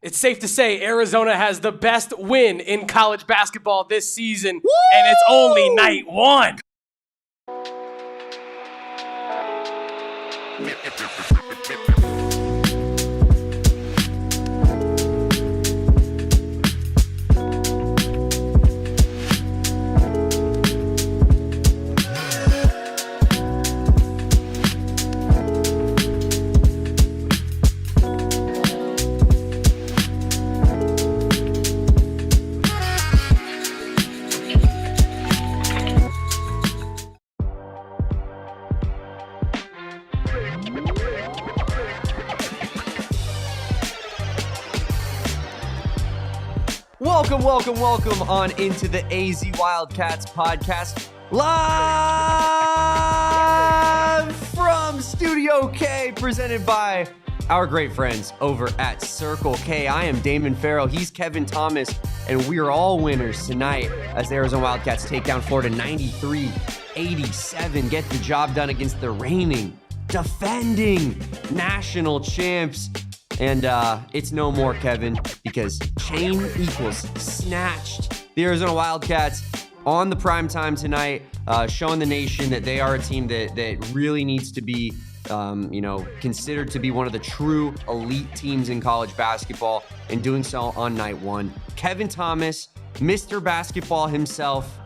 It's safe to say Arizona has the best win in college basketball this season, and it's only night one. Welcome on into the AZ Wildcats podcast, live from Studio K, presented by our great friends over at Circle K. I am Damon Farrell, he's Kevin Thomas, and we are all winners tonight as the Arizona Wildcats take down Florida 93-87, get the job done against the reigning, defending national champs. And it's no more, Kevin, because chain equals snatched. The Arizona Wildcats on the prime time tonight, showing the nation that they are a team that really needs to be, considered to be one of the true elite teams in college basketball, and doing so on night one. Kevin Thomas, Mr. Basketball himself.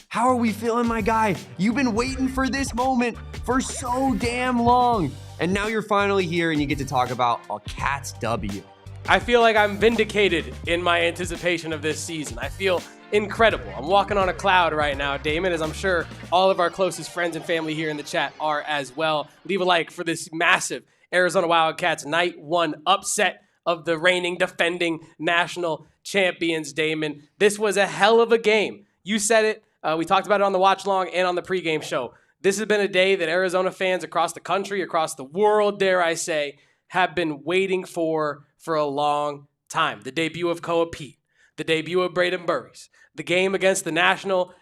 How are we feeling, my guy? You've been waiting for this moment for so damn long. And now you're finally here and you get to talk about a Cats W. I feel like I'm vindicated in my anticipation of this season. I feel incredible. I'm walking on a cloud right now, Damon, as I'm sure all of our closest friends and family here in the chat are as well. Leave a like for this massive Arizona Wildcats night one upset of the reigning, defending national champions, Damon. This was a hell of a game. You said it. We talked about it on the watch long and on the pregame show. This has been a day that Arizona fans across the country, across the world, dare I say, have been waiting for a long time. The debut of Koa Peat, the debut of Jaden Bradley, the game against the national,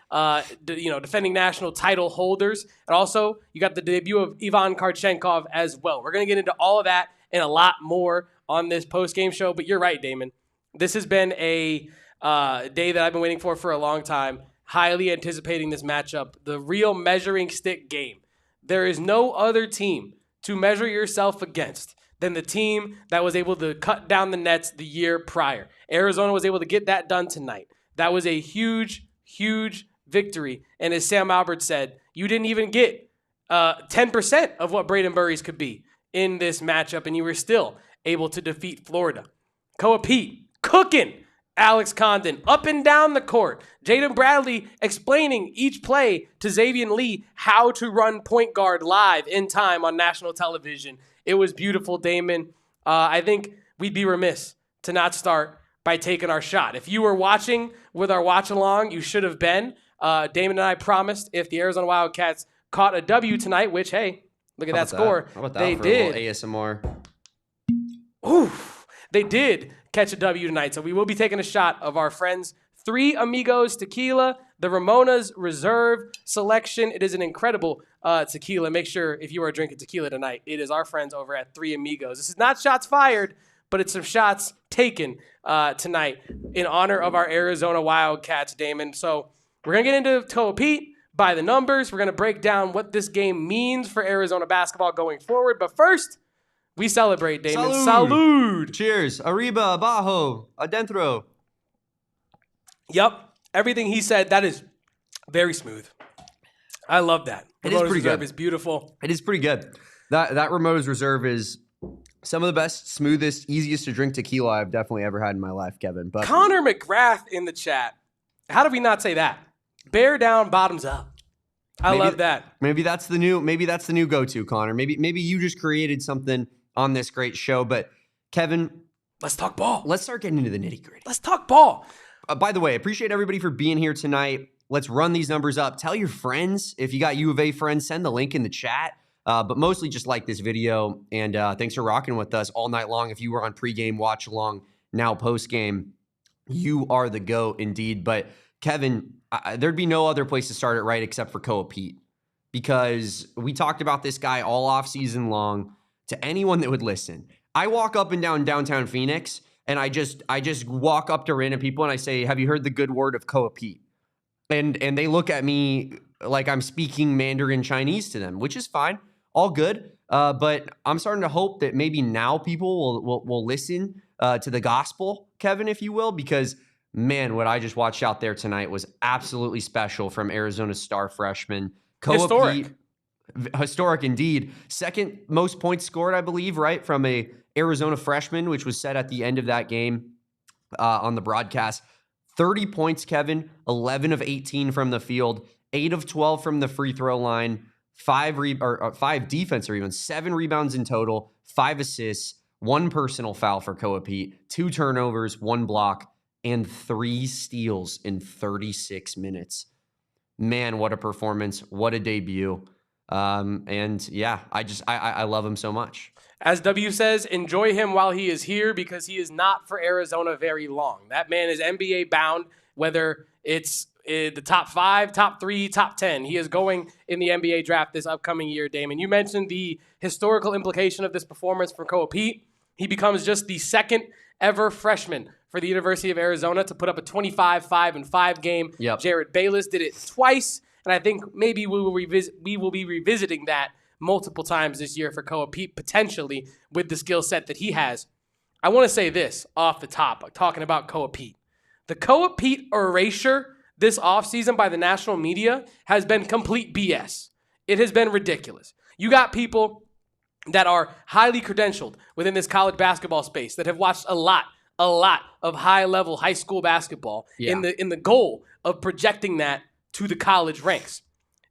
defending national title holders, and also you got the debut of Kchenkov as well. We're going to get into all of that and a lot more on this post-game show, but you're right, Damon. This has been a day that I've been waiting for a long time. Highly anticipating this matchup, the real measuring stick game. There is no other team to measure yourself against than the team that was able to cut down the nets the year prior. Arizona was able to get that done tonight. That was a huge, huge victory. And as Sam Albert said, you didn't even get 10% of what Jaden Bradley could be in this matchup, and you were still able to defeat Florida. Koa Peat cooking Alex Condon up and down the court. Jaden Bradley explaining each play to Xaivian how to run point guard live in time on national television. It was beautiful, Damon. I think we'd be remiss to not start by taking our shot. If you were watching with our watch along, you should have been. Damon and I promised if the Arizona Wildcats caught a W tonight, which, hey, look at that score. How about that they for did. A little ASMR? Oof. They did catch a W tonight, so we will be taking a shot of our friends Three Amigos Tequila, the Ramona's Reserve selection. It is an incredible tequila. Make sure if you are drinking tequila tonight, it is our friends over at Three Amigos. This is not shots fired, but it's some shots taken tonight in honor of our Arizona Wildcats, Damon. So we're going to get into Koa Peat by the numbers. We're going to break down what this game means for Arizona basketball going forward. But first, we celebrate, Damon. Salud. Cheers. Arriba, abajo, adentro. Yep. Everything he said, that is very smooth. I love that. It is pretty good. It's beautiful. It is pretty good. That Ramona's Reserve is some of the best, smoothest, easiest to drink tequila I've definitely ever had in my life, Kevin. But Connor McGrath in the chat. How did we not say that? Bear down, bottoms up. I love that. Maybe that's the new go-to, Connor. Maybe you just created something on this great show. But Kevin, let's talk ball. Let's start getting into the nitty-gritty. Let's talk ball. By the way, appreciate everybody for being here tonight. Let's run these numbers up. Tell your friends. If you got U of A friends, send the link in the chat. But mostly just like this video. And thanks for rocking with us all night long. If you were on pregame, watch along, now postgame, you are the GOAT indeed. But Kevin, there'd be no other place to start it right except for Koa Peat. Because we talked about this guy all off season long. To anyone that would listen, I walk up and down downtown Phoenix, and I just walk up to random people and I say, "Have you heard the good word of Koa Peat?" And they look at me like I'm speaking Mandarin Chinese to them, which is fine, all good. But I'm starting to hope that maybe now people will listen to the gospel, Kevin, if you will, because man, what I just watched out there tonight was absolutely special from Arizona's star freshman. Koa Peat, historic indeed. Second most points scored, I believe, right, from a Arizona freshman, which was said at the end of that game on the broadcast. 30 points, Kevin, 11 of 18 from the field, 8 of 12 from the free throw line, 5 defensive rebounds, 7 rebounds in total, 5 assists, 1 personal foul for Koa Peat, 2 turnovers, 1 block, and 3 steals in 36 minutes. Man, what a performance. What a debut. And yeah, I love him so much. As W says, enjoy him while he is here because he is not for Arizona very long. That man is NBA bound, whether it's the top 5, top 3, top 10. He is going in the NBA draft this upcoming year, Damon. You mentioned the historical implication of this performance for Koa Peat. He becomes just the second ever freshman for the University of Arizona to put up a 25, 5, and 5 game. Yep. Jared Bayless did it twice, and I think maybe we will be revisiting that multiple times this year for Koa Peat, potentially with the skill set that he has. I want to say this off the top, talking about Koa Peat. The Koa Peat erasure this offseason by the national media has been complete BS. It has been ridiculous. You got people that are highly credentialed within this college basketball space that have watched a lot of high-level high school basketball in the goal of projecting that to the college ranks.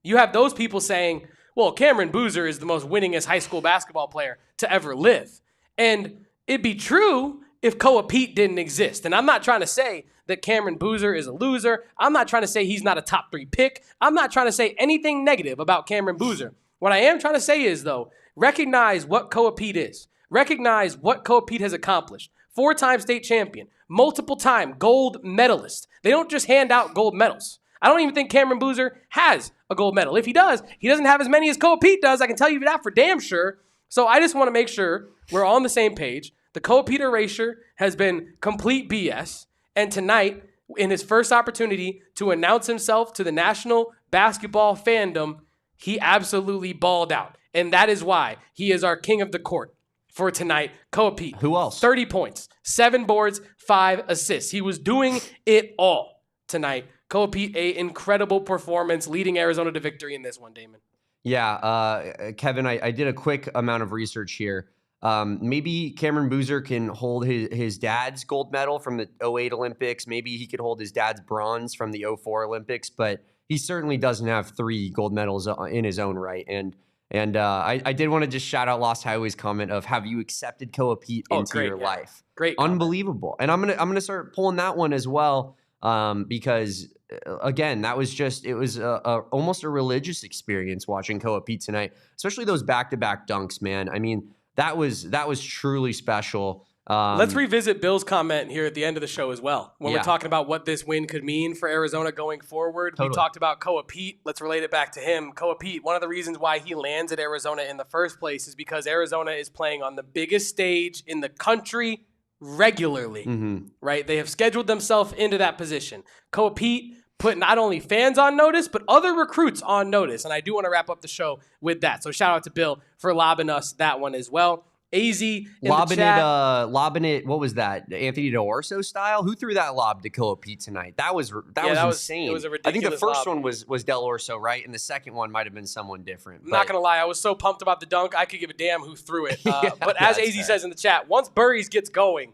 You have those people saying, well, Cameron Boozer is the most winningest high school basketball player to ever live. And it'd be true if Koa Peat didn't exist. And I'm not trying to say that Cameron Boozer is a loser. I'm not trying to say he's not a top 3 pick. I'm not trying to say anything negative about Cameron Boozer. What I am trying to say is, though, recognize what Koa Peat is. Recognize what Koa Peat has accomplished. 4-time state champion, multiple-time gold medalist. They don't just hand out gold medals. I don't even think Cameron Boozer has a gold medal. If he does, he doesn't have as many as Koa Peat does. I can tell you that for damn sure. So I just want to make sure we're all on the same page. The Koa Peat erasure has been complete BS. And tonight, in his first opportunity to announce himself to the national basketball fandom, he absolutely balled out. And that is why he is our king of the court for tonight. Koa Peat. Who else? 30 points, 7 boards, 5 assists. He was doing it all tonight. Koa Peat, an incredible performance, leading Arizona to victory in this one, Damon. Yeah, Kevin, I did a quick amount of research here. Maybe Cameron Boozer can hold his dad's gold medal from the 2008 Olympics. Maybe he could hold his dad's bronze from the 2004 Olympics, but he certainly doesn't have 3 gold medals in his own right. And I did want to just shout out Lost Highway's comment of, have you accepted Koa Peat into your life? Great comment. Unbelievable. And I'm gonna start pulling that one as well. Because again, it was almost a religious experience watching Koa Peat tonight, especially those back-to-back dunks, man. I mean, that was truly special. Let's revisit Bill's comment here at the end of the show as well. When we're talking about what this win could mean for Arizona going forward. Totally. We talked about Koa Peat. Let's relate it back to him. Koa Peat, one of the reasons why he lands at Arizona in the first place is because Arizona is playing on the biggest stage in the country regularly, right? They have scheduled themselves into that position. Koa Peat put not only fans on notice, but other recruits on notice. And I do want to wrap up the show with that. So shout out to Bill for lobbing us that one as well. AZ in lobbing the chat. Lobbing it, what was that? Anthony D'Orso style? Who threw that lob to Koa Peat tonight? That was insane. It was a ridiculous I think the first lob. one was Del Orso, right? And the second one might have been someone different. I'm not going to lie. I was so pumped about the dunk, I could give a damn who threw it. But as AZ says in the chat, once Burries gets going,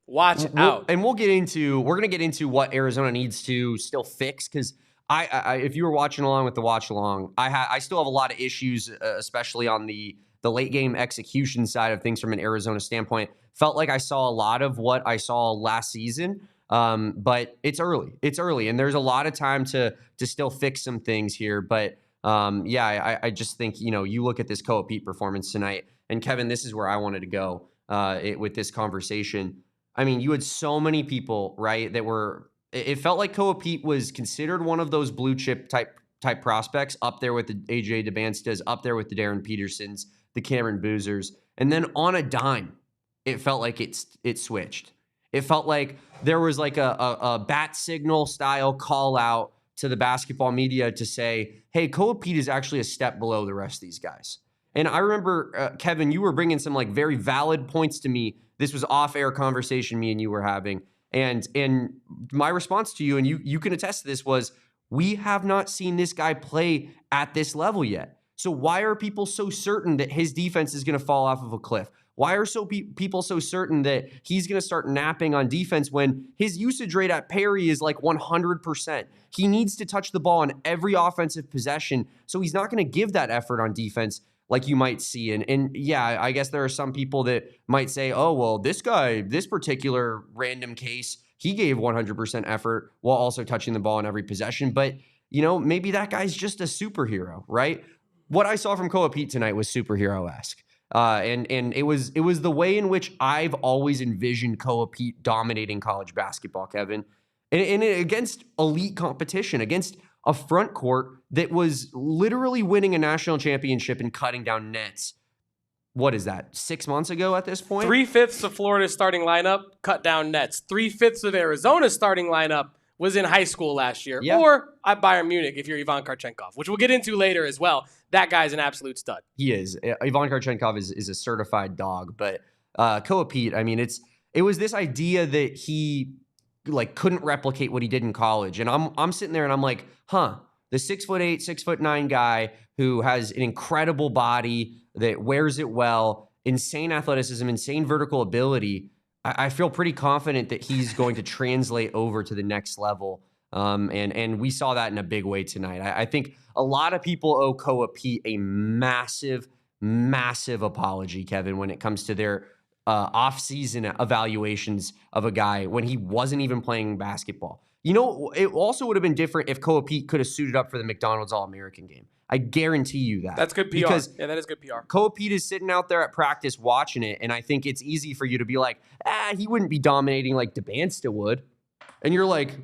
watch out. And we're going to get into what Arizona needs to still fix, because I if you were watching along with the watch along, I still have a lot of issues, especially on the late game execution side of things from an Arizona standpoint. Felt like I saw a lot of what I saw last season, but it's early. It's early, and there's a lot of time to still fix some things here. But I just think, you look at this Koa Peat performance tonight, and Kevin, this is where I wanted to go with this conversation. I mean, you had so many people, right, that were – it felt like Koa Peat was considered one of those blue chip type prospects, up there with the AJ DeBanstas, up there with the Darren Petersons, the Cameron Boozers. And then on a dime, it felt like it switched. It felt like there was like a bat signal style call out to the basketball media to say, hey, Koa Peat is actually a step below the rest of these guys. And I remember, Kevin, you were bringing some like very valid points to me. This was off-air conversation me and you were having. And my response to you, and you can attest to this, was we have not seen this guy play at this level yet. So why are people so certain that his defense is going to fall off of a cliff? Why are people so certain that he's going to start napping on defense when his usage rate at Perry is like 100%? He needs to touch the ball on every offensive possession, so he's not going to give that effort on defense like you might see. And yeah, I guess there are some people that might say, oh, well, this guy, this particular random case, he gave 100% effort while also touching the ball in every possession. But, you know, maybe that guy's just a superhero, right? What I saw from Koa Peat tonight was superhero-esque. And it was the way in which I've always envisioned Koa Peat dominating college basketball, Kevin. And against elite competition, against a front court that was literally winning a national championship and cutting down nets. What is that, 6 months ago at this point? 3/5 of Florida's starting lineup cut down nets. 3/5 of Arizona's starting lineup was in high school last year. Yeah. Or at Bayern Munich if you're Ivan Kchenkov, which we'll get into later as well. That guy's an absolute stud. He is. Ivan Kchenkov is a certified dog. But Koa Peat, I mean, it was this idea that he like couldn't replicate what he did in college. And I'm sitting there and I'm like, the 6'8", 6'9" guy who has an incredible body that wears it well, insane athleticism, insane vertical ability. I feel pretty confident that he's going to translate over to the next level. And we saw that in a big way tonight. I think a lot of people owe Koa Peat a massive, massive apology, Kevin, when it comes to their off-season evaluations of a guy when he wasn't even playing basketball. You know, it also would have been different if Koa Peat could have suited up for the McDonald's All-American game. I guarantee you that. That's good PR. Because yeah, that is good PR. Koa Peat is sitting out there at practice watching it, and I think it's easy for you to be like, he wouldn't be dominating like DeBansta would. And you're like,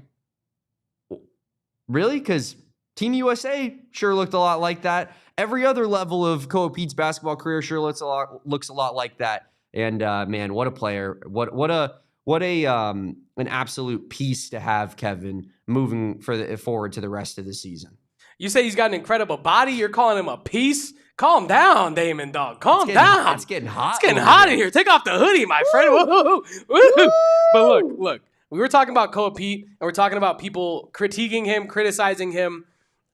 really? Because Team USA sure looked a lot like that. Every other level of Koa Peat's basketball career sure looks a lot like that. And man, what a player! What an absolute piece to have, Kevin, moving forward to the rest of the season. You say he's got an incredible body. You're calling him a piece? Calm down, Damon, dog. Calm down. It's getting hot. It's getting hot in here. Take off the hoodie, my friend. Woo-hoo, woo-hoo. But look. We were talking about Koa Peat, and we're talking about people critiquing him, criticizing him.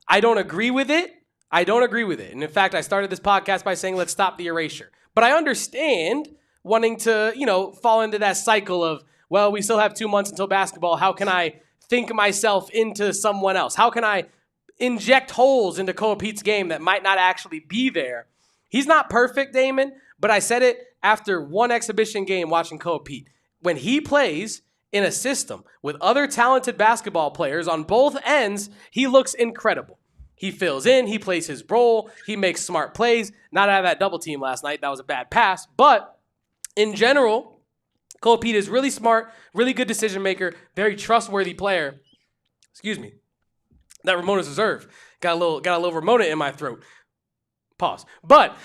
I don't agree with it. And in fact, I started this podcast by saying, let's stop the erasure. But I understand wanting to, fall into that cycle of, well, we still have 2 months until basketball. How can I think myself into someone else? How can I inject holes into Koa Peat's game that might not actually be there? He's not perfect, Damon, but I said it after one exhibition game watching Koa Peat. When he plays in a system with other talented basketball players on both ends, he looks incredible. He fills in, he plays his role, he makes smart plays. Not out of that double team last night. That was a bad pass. But in general, Koa Peat is really smart, really good decision maker, very trustworthy player. Excuse me. That Ramona's reserve. Got a little Ramona in my throat. Pause. But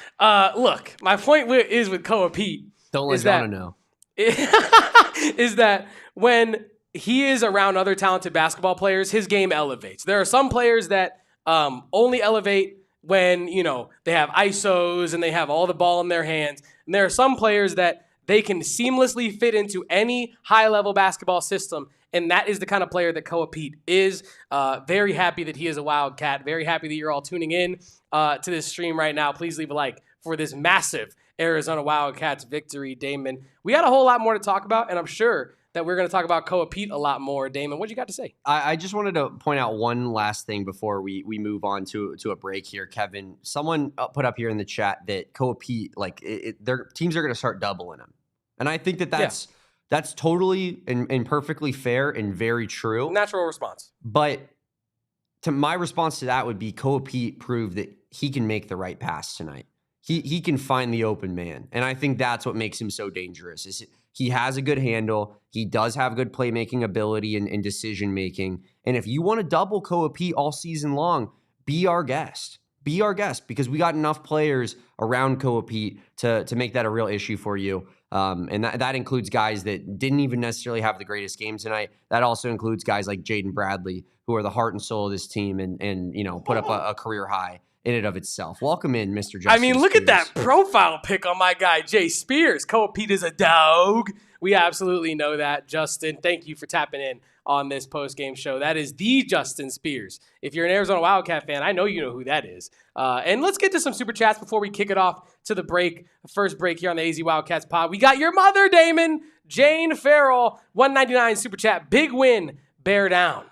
look, my point is with Koa Peat. Don't let Donna know. Is that when he is around other talented basketball players, his game elevates. There are some players that only elevate when, they have ISOs and they have all the ball in their hands. And there are some players that they can seamlessly fit into any high-level basketball system. And that is the kind of player that Koa Peat is. Very happy that he is a Wildcat. Very happy that you're all tuning in to this stream right now. Please leave a like for this massive Arizona Wildcats victory, Damon. We had a whole lot more to talk about, and I'm sure that we're going to talk about Koa Peat a lot more. Damon, what you got to say? I just wanted to point out one last thing before we move on to a break here, Kevin. Someone put up here in the chat that Koa Peat, their teams are going to start doubling him. And I think that's totally and perfectly fair and very true. Natural response. But my response to that would be Koa Peat proved that he can make the right pass tonight. He can find the open man. And I think that's what makes him so dangerous. Is he has a good handle. He does have good playmaking ability and decision-making. And if you want to double Koa Peat all season long, be our guest. Be our guest because we got enough players around Koa Peat to make that a real issue for you. And that includes guys that didn't even necessarily have the greatest game tonight. That also includes guys like Jaden Bradley, who are the heart and soul of this team and put up a career high in and of itself. Welcome in, Mr. Justin. I mean, look Spears. at that profile pic on my guy, Jay Spears. Koa Peat is a dog. We absolutely know that, Justin. Thank you for tapping in on this post-game show. That is the Justin Spears. If you're an Arizona Wildcat fan, I know you know who that is. And let's get to some super chats before we kick it off to the break. First break here on the AZ Wildcats pod. We got your mother, Damon. Jane Farrell, $1.99 super chat. Big win. Bear down.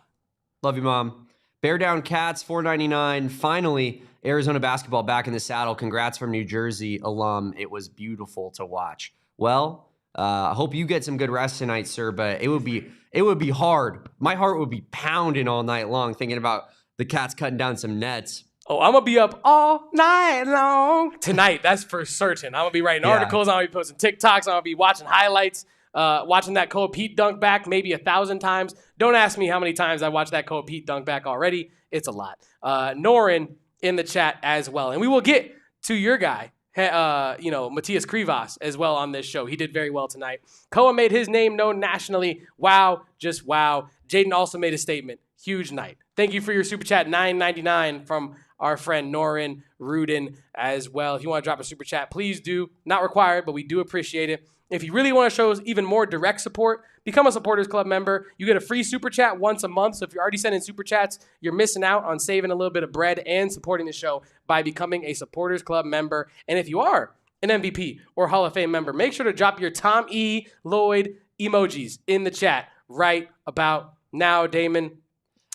Love you, Mom. Bear down Cats, $4.99. Finally, Arizona basketball back in the saddle. Congrats from New Jersey alum. It was beautiful to watch. Well, I hope you get some good rest tonight, sir, but it would be hard. My heart would be pounding all night long thinking about the Cats cutting down some nets. Oh, I'm going to be up all night long. Tonight, that's for certain. I'm going to be writing articles. I'm going to be posting TikToks. I'm going to be watching highlights, watching that Koa Peat dunk back maybe 1,000 times. Don't ask me how many times I watched that Koa Peat dunk back already. It's a lot. Norin in the chat as well. And we will get to your guy, Matias Krivas as well on this show. He did very well tonight. Koa made his name known nationally. Wow, just wow. Jaden also made a statement. Huge night. Thank you for your super chat, $9.99 from our friend Norin Rudin as well. If you want to drop a super chat, please do. Not required, but we do appreciate it. If you really want to show us even more direct support, become a Supporters Club member. You get a free super chat once a month. So if you're already sending super chats, you're missing out on saving a little bit of bread and supporting the show by becoming a Supporters Club member. And if you are an MVP or Hall of Fame member, make sure to drop your Tommy Lloyd emojis in the chat right about now, Damon.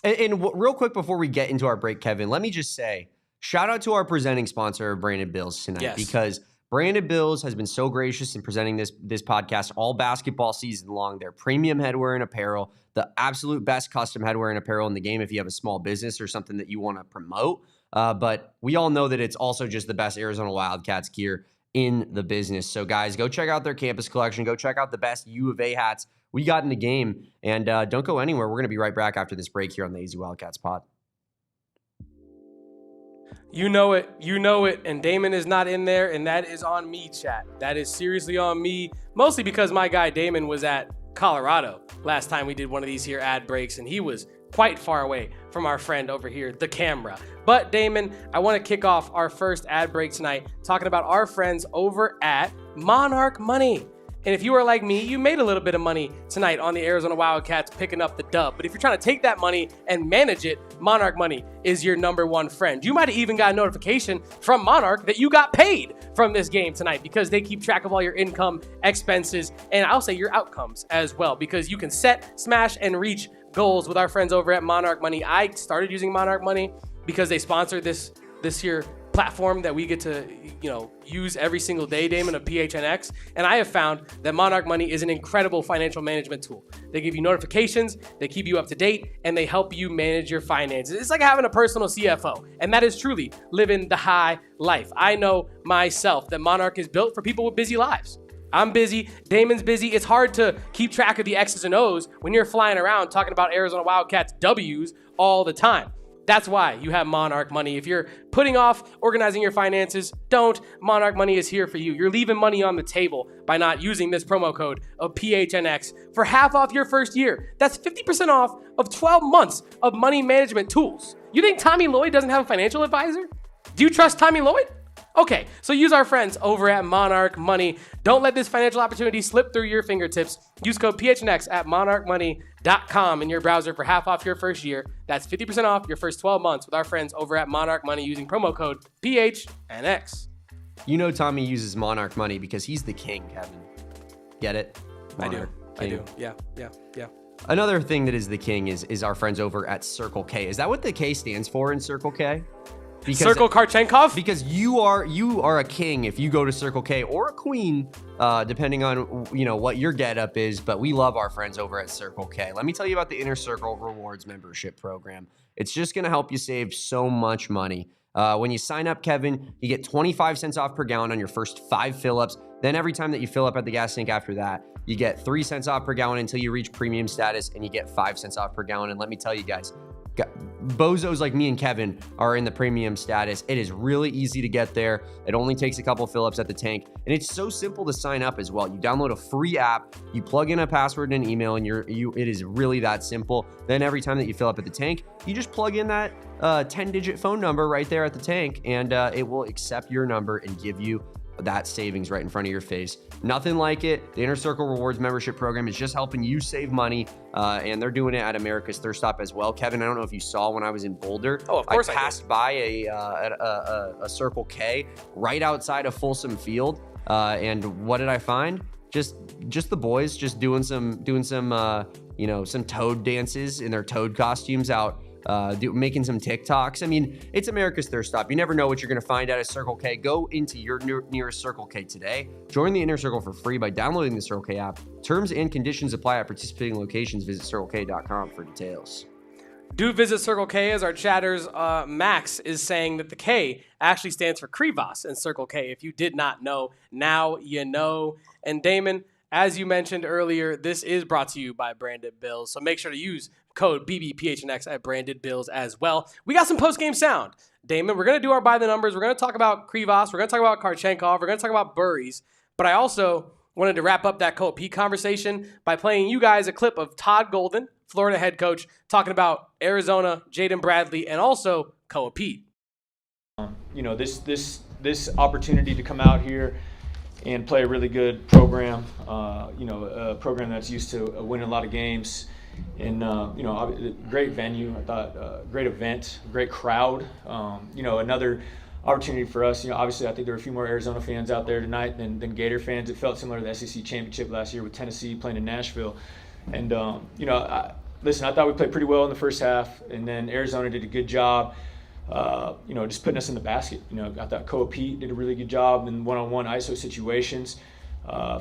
And real quick before we get into our break, Kevin, let me just say, shout out to our presenting sponsor, Branded Bills, tonight, because Branded Bills has been so gracious in presenting this podcast all basketball season long. Their premium headwear and apparel, the absolute best custom headwear and apparel in the game if you have a small business or something that you want to promote. But we all know that it's also just the best Arizona Wildcats gear in the business. So guys, go check out their campus collection. Go check out the best U of A hats we got in the game. And don't go anywhere. We're going to be right back after this break here on the AZ Wildcats pod. You know it, and Damon is not in there, and that is on me, chat. That is seriously on me, mostly because my guy Damon was at Colorado last time we did one of these here ad breaks, and he was quite far away from our friend over here, the camera. But Damon, I want to kick off our first ad break tonight talking about our friends over at Monarch Money. And if you are like me, you made a little bit of money tonight on the Arizona Wildcats picking up the dub. But if you're trying to take that money and manage it, Monarch Money is your #1 friend. You might have even got a notification from Monarch that you got paid from this game tonight because they keep track of all your income, expenses, and I'll say your outcomes as well, because you can set, smash, and reach goals with our friends over at Monarch Money. I started using Monarch Money because they sponsored this here platform that we get to use every single day, Damon, of PHNX. And I have found that Monarch Money is an incredible financial management tool. They give you notifications, they keep you up to date, and they help you manage your finances. It's like having a personal CFO, and that is truly living the high life. I know myself that Monarch is built for people with busy lives. I'm busy, Damon's busy. It's hard to keep track of the X's and O's when you're flying around talking about Arizona Wildcats W's all the time. That's why you have Monarch Money. If you're putting off organizing your finances, don't. Monarch Money is here for you. You're leaving money on the table by not using this promo code of PHNX for half off your first year. That's 50% off of 12 months of money management tools. You think Tommy Lloyd doesn't have a financial advisor? Do you trust Tommy Lloyd? Okay, so use our friends over at Monarch Money. Don't let this financial opportunity slip through your fingertips. Use code PHNX at monarchmoney.com in your browser for half off your first year. That's 50% off your first 12 months with our friends over at Monarch Money using promo code PHNX. You know Tommy uses Monarch Money because he's the king, Kevin. Get it? Monarch I do. Yeah. Another thing that is the king is our friends over at Circle K. Is that what the K stands for in Circle K? Because, Circle Kchenkov? Because you are a king if you go to Circle K, or a queen, depending on what your getup is. But we love our friends over at Circle K. Let me tell you about the Inner Circle Rewards membership program. It's just going to help you save so much money. When you sign up, Kevin, you get 25 cents off per gallon on your first 5 fill-ups. Then every time that you fill up at the gas tank after that, you get 3 cents off per gallon until you reach premium status, and you get 5 cents off per gallon. And let me tell you guys, bozos like me and Kevin are in the premium status. It is really easy to get there. It only takes a couple fill-ups at the tank, and it's so simple to sign up as well. You download a free app, you plug in a password and an email, and it is really that simple. Then every time that you fill up at the tank, you just plug in that 10-digit phone number right there at the tank, and it will accept your number and give you that savings right in front of your face. Nothing like it. The Inner Circle Rewards membership program is just helping you save money, and they're doing it at America's Thirst Stop as well. Kevin, I don't know if you saw when I was in Boulder. Oh, of course I passed by a Circle K right outside of Folsom Field, and what did I find? Just the boys just doing some some toad dances in their toad costumes out. Making some TikToks. I mean, it's America's Thirst Stop. You never know what you're going to find at a Circle K. Go into your nearest Circle K today. Join the Inner Circle for free by downloading the Circle K app. Terms and conditions apply at participating locations. Visit CircleK.com for details. Do visit Circle K, as our chatters, Max is saying that the K actually stands for Krivas in Circle K. If you did not know, now you know. And Damon, as you mentioned earlier, this is brought to you by Branded Bills, so make sure to use code BBPHNX at Branded Bills as well. We got some post-game sound. Damon, we're going to do our by the numbers. We're going to talk about Krivas. We're going to talk about Kchenkov. We're going to talk about Burries. But I also wanted to wrap up that Koa Peat conversation by playing you guys a clip of Todd Golden, Florida head coach, talking about Arizona, Jaden Bradley, and also Koa Peat. This opportunity to come out here and play a really good program, a program that's used to winning a lot of games. And, great venue, I thought, great event, great crowd. Another opportunity for us. Obviously, I think there were a few more Arizona fans out there tonight than Gator fans. It felt similar to the SEC championship last year with Tennessee playing in Nashville. And, I thought we played pretty well in the first half, and then Arizona did a good job, just putting us in the basket. I thought Koa Peat did a really good job in one-on-one ISO situations.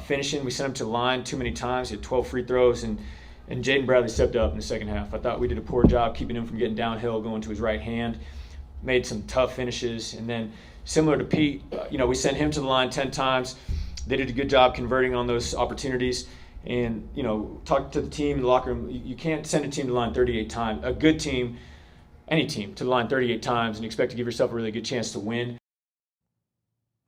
Finishing, we sent him to the line too many times. He had 12 free throws, and Jaden Bradley stepped up in the second half. I thought we did a poor job keeping him from getting downhill, going to his right hand. Made some tough finishes. And then similar to Pete, we sent him to the line 10 times. They did a good job converting on those opportunities. And, talk to the team in the locker room. You can't send a team to the line 38 times. A good team, any team, to the line 38 times and expect to give yourself a really good chance to win.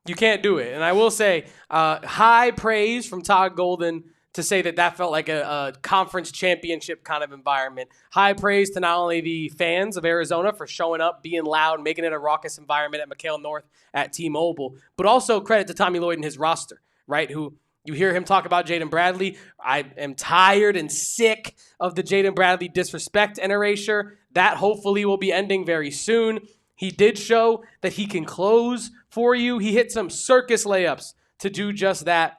You can't do it. And I will say, high praise from Todd Golden to say that felt like a conference championship kind of environment. High praise to not only the fans of Arizona for showing up, being loud, making it a raucous environment at McHale North at T-Mobile, but also credit to Tommy Lloyd and his roster, right? Who you hear him talk about Jaden Bradley. I am tired and sick of the Jaden Bradley disrespect and erasure. That hopefully will be ending very soon. He did show that he can close for you. He hit some circus layups to do just that.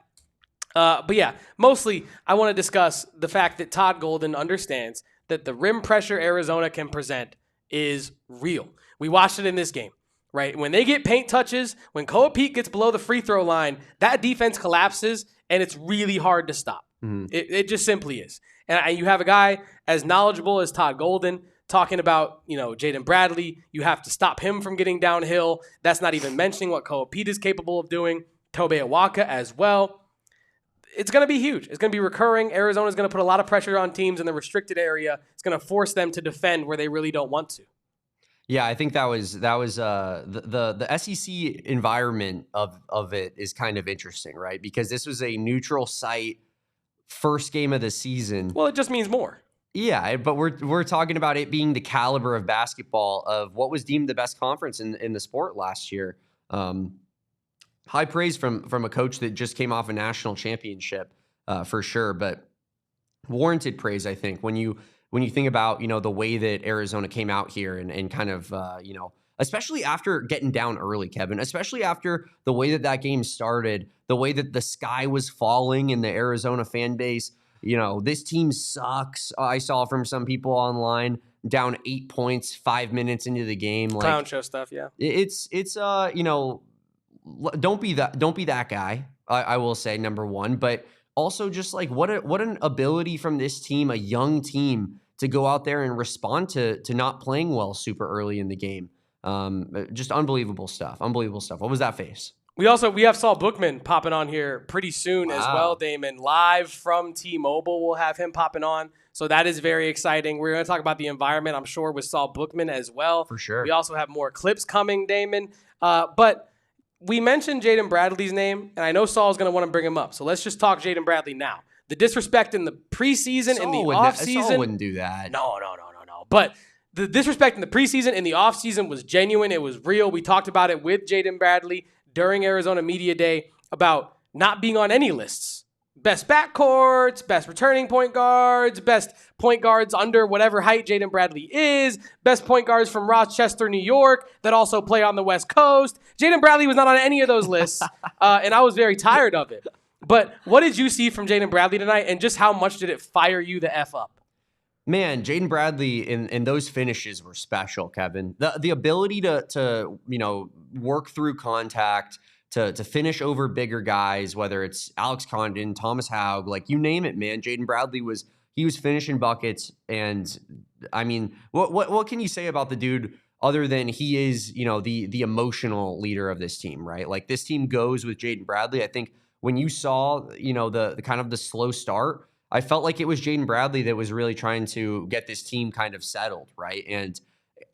But yeah, mostly I want to discuss the fact that Todd Golden understands that the rim pressure Arizona can present is real. We watched it in this game, right? When they get paint touches, when Koa Peat gets below the free throw line, that defense collapses and it's really hard to stop. Mm-hmm. It just simply is. And you have a guy as knowledgeable as Todd Golden talking about, Jaden Bradley. You have to stop him from getting downhill. That's not even mentioning what Koa Peat is capable of doing. Tobe Awaka as well. It's going to be huge. It's going to be recurring. Arizona's going to put a lot of pressure on teams in the restricted area. It's going to force them to defend where they really don't want to. Yeah, I think that was the SEC environment of it is kind of interesting, right? Because this was a neutral site first game of the season. Well, it just means more. Yeah, but we're talking about it being the caliber of basketball of what was deemed the best conference in the sport last year. High praise from a coach that just came off a national championship, for sure, but warranted praise, I think, when you think about, the way that Arizona came out here and kind of, especially after getting down early, Kevin, especially after the way that game started, the way that the sky was falling in the Arizona fan base, this team sucks. I saw from some people online down 8 points, 5 minutes into the game. Clown show stuff, yeah. It's don't be that guy. I will say, number one, but also just like what an ability from this team, a young team, to go out there and respond to not playing well super early in the game. Just unbelievable stuff. What was that face? We have Saul Bookman popping on here pretty soon as well, Damon. Live from T-Mobile, we'll have him popping on. So that is very exciting. We're going to talk about the environment, I'm sure, with Saul Bookman as well. For sure. We also have more clips coming, Damon. But we mentioned Jaden Bradley's name, and I know Saul's going to want to bring him up. So let's just talk Jaden Bradley now. The disrespect in the preseason, in the offseason. Saul wouldn't do that. No. But the disrespect in the preseason, in the offseason was genuine. It was real. We talked about it with Jaden Bradley during Arizona Media Day about not being on any lists. Best backcourts, best returning point guards, best point guards under whatever height Jaden Bradley is, best point guards from Rochester, New York that also play on the West Coast. Jaden Bradley was not on any of those lists, and I was very tired of it. But what did you see from Jaden Bradley tonight, and just how much did it fire you the F up? Man, Jaden Bradley in those finishes were special, Kevin. The ability to work through contact, to finish over bigger guys, whether it's Alex Condon, Thomas Haugh, like you name it, man. Jaden Bradley was finishing buckets, and I mean, what can you say about the dude other than he is, the emotional leader of this team, right? Like this team goes with Jaden Bradley. I think when you saw, the kind of the slow start, I felt like it was Jaden Bradley that was really trying to get this team kind of settled, right? And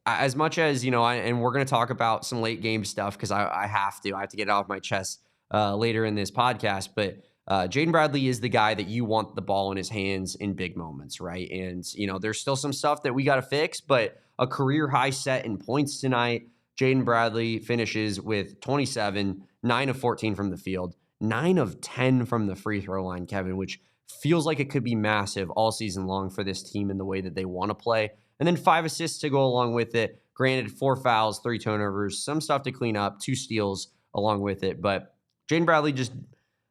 as much as, and we're going to talk about some late game stuff because I have to get it off my chest later in this podcast, but Jaden Bradley is the guy that you want the ball in his hands in big moments, right? And, there's still some stuff that we got to fix, but a career high set in points tonight. Jaden Bradley finishes with 27, 9 of 14 from the field, 9 of 10 from the free throw line, Kevin, which feels like it could be massive all season long for this team in the way that they want to play. And then 5 assists to go along with it. Granted, 4 fouls, 3 turnovers, some stuff to clean up, 2 steals along with it. But Jaden Bradley just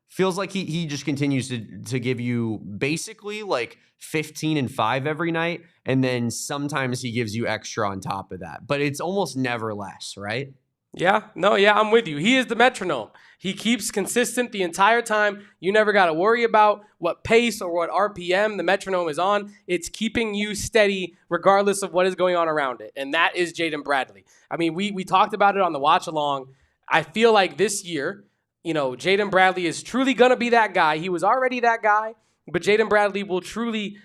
feels like he just continues to give you basically like 15 and 5 every night. And then sometimes he gives you extra on top of that. But it's almost never less, right? Yeah, I'm with you. He is the metronome. He keeps consistent the entire time. You never got to worry about what pace or what RPM the metronome is on. It's keeping you steady regardless of what is going on around it. And that is Jaden Bradley. I mean, we talked about it on the watch along. I feel like this year, Jaden Bradley is truly going to be that guy. He was already that guy, but Jaden Bradley will truly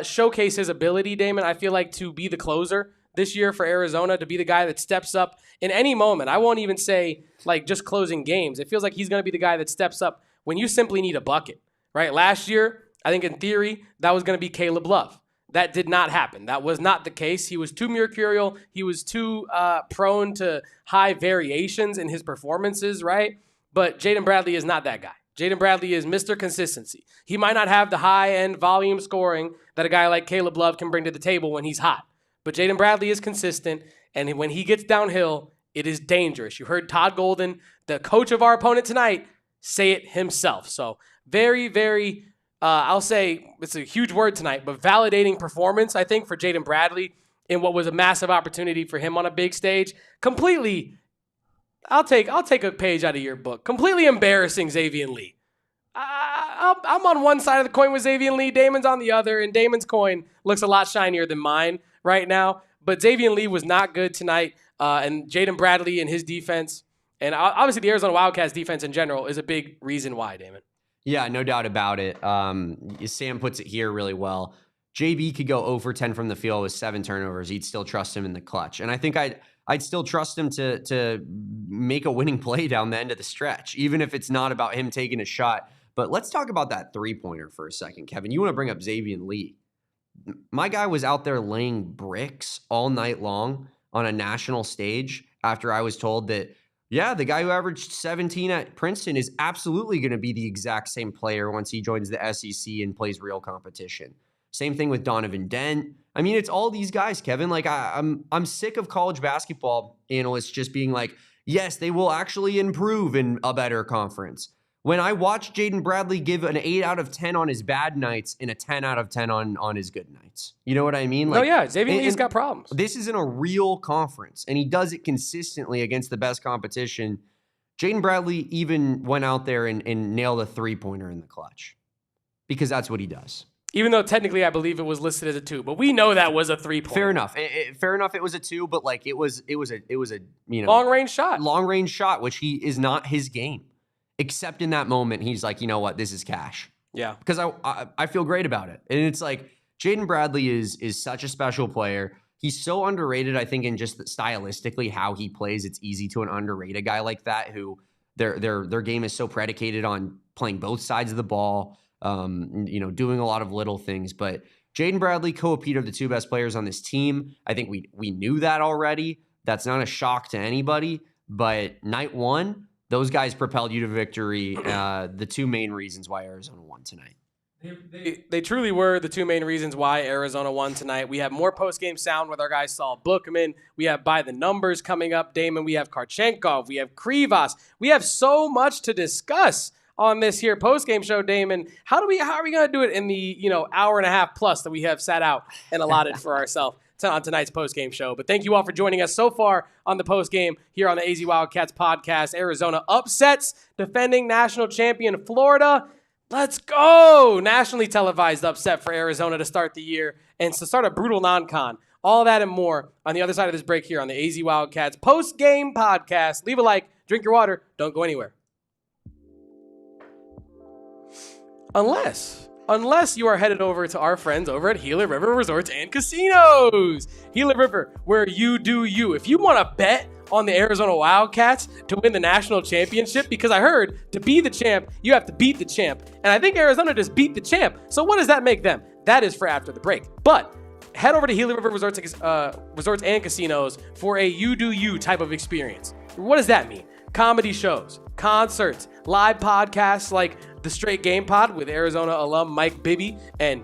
showcase his ability, Damon, I feel like, to be the closer this year for Arizona, to be the guy that steps up in any moment. I won't even say like just closing games. It feels like he's going to be the guy that steps up when you simply need a bucket, right? Last year, I think in theory, that was going to be Caleb Love. That did not happen. That was not the case. He was too mercurial. He was too prone to high variations in his performances, right? But Jaden Bradley is not that guy. Jaden Bradley is Mr. Consistency. He might not have the high-end volume scoring that a guy like Caleb Love can bring to the table when he's hot. But Jaden Bradley is consistent, and when he gets downhill, it is dangerous. You heard Todd Golden, the coach of our opponent tonight, say it himself. So very, very, I'll say it's a huge word tonight, but validating performance, I think, for Jaden Bradley in what was a massive opportunity for him on a big stage. Completely, I'll take a page out of your book. Completely embarrassing Xaivian Lee. I'm on one side of the coin with Xaivian Lee. Damon's on the other, and Damon's coin looks a lot shinier than mine right now. But Xaivian Lee was not good tonight, and Jaden Bradley and his defense, and obviously the Arizona Wildcats defense in general is a big reason why, Damon. Yeah, no doubt about it. Sam puts it here really well. JB could go 0 for 10 from the field with 7 turnovers. He'd still trust him in the clutch. And I think I'd still trust him to make a winning play down the end of the stretch, even if it's not about him taking a shot. But let's talk about that three-pointer for a second, Kevin. You want to bring up Xaivian Lee. My guy was out there laying bricks all night long on a national stage after I was told that, yeah, the guy who averaged 17 at Princeton is absolutely going to be the exact same player once he joins the SEC and plays real competition. Same thing with Donovan Dent. I mean, it's all these guys, Kevin. Like, I'm sick of college basketball analysts just being like, yes, they will actually improve in a better conference. When I watched Jaden Bradley give an 8 out of 10 on his bad nights and a 10 out of 10 on his good nights. You know what I mean? Like, oh, yeah. Xaivian Lee's got problems. This isn't a real conference, and he does it consistently against the best competition. Jaden Bradley even went out there and nailed a three-pointer in the clutch because that's what he does. Even though technically I believe it was listed as a 2, but we know that was a 3-point. Fair enough. Fair enough. It was a 2, but like it was a long range shot, which he is not his game. Except in that moment, he's like, you know what, this is cash. Yeah. Because I feel great about it, and it's like Jaden Bradley is such a special player. He's so underrated, I think, in just stylistically how he plays. It's easy to underrate a guy like that who their game is so predicated on playing both sides of the ball. Doing a lot of little things, but Jaden Bradley, Koa Peat are the 2 best players on this team. I think we knew that already. That's not a shock to anybody, but night 1, those guys propelled you to victory. The 2 main reasons why Arizona won tonight. They truly were the 2 main reasons why Arizona won tonight. We have more post-game sound with our guy Saul Bookman. We have By the Numbers coming up, Damon. We have Kchenkov. We have Krivas. We have so much to discuss on this here post-game show, Damon. How are we going to do it in the hour and a half plus that we have sat out and allotted for ourselves on tonight's post-game show? But thank you all for joining us so far on the post-game here on the AZ Wildcats podcast. Arizona upsets defending national champion Florida. Let's go! Nationally televised upset for Arizona to start the year and to start a brutal non-con. All that and more on the other side of this break here on the AZ Wildcats post-game podcast. Leave a like, drink your water, don't go anywhere. Unless you are headed over to our friends over at Gila River Resorts and Casinos. Gila River, where you do you. If you want to bet on the Arizona Wildcats to win the national championship, because I heard to be the champ, you have to beat the champ. And I think Arizona just beat the champ. So what does that make them? That is for after the break. But head over to Gila River Resorts and Casinos for a you do you type of experience. What does that mean? Comedy shows, concerts, live podcasts like The Straight Game Pod with Arizona alum Mike Bibby and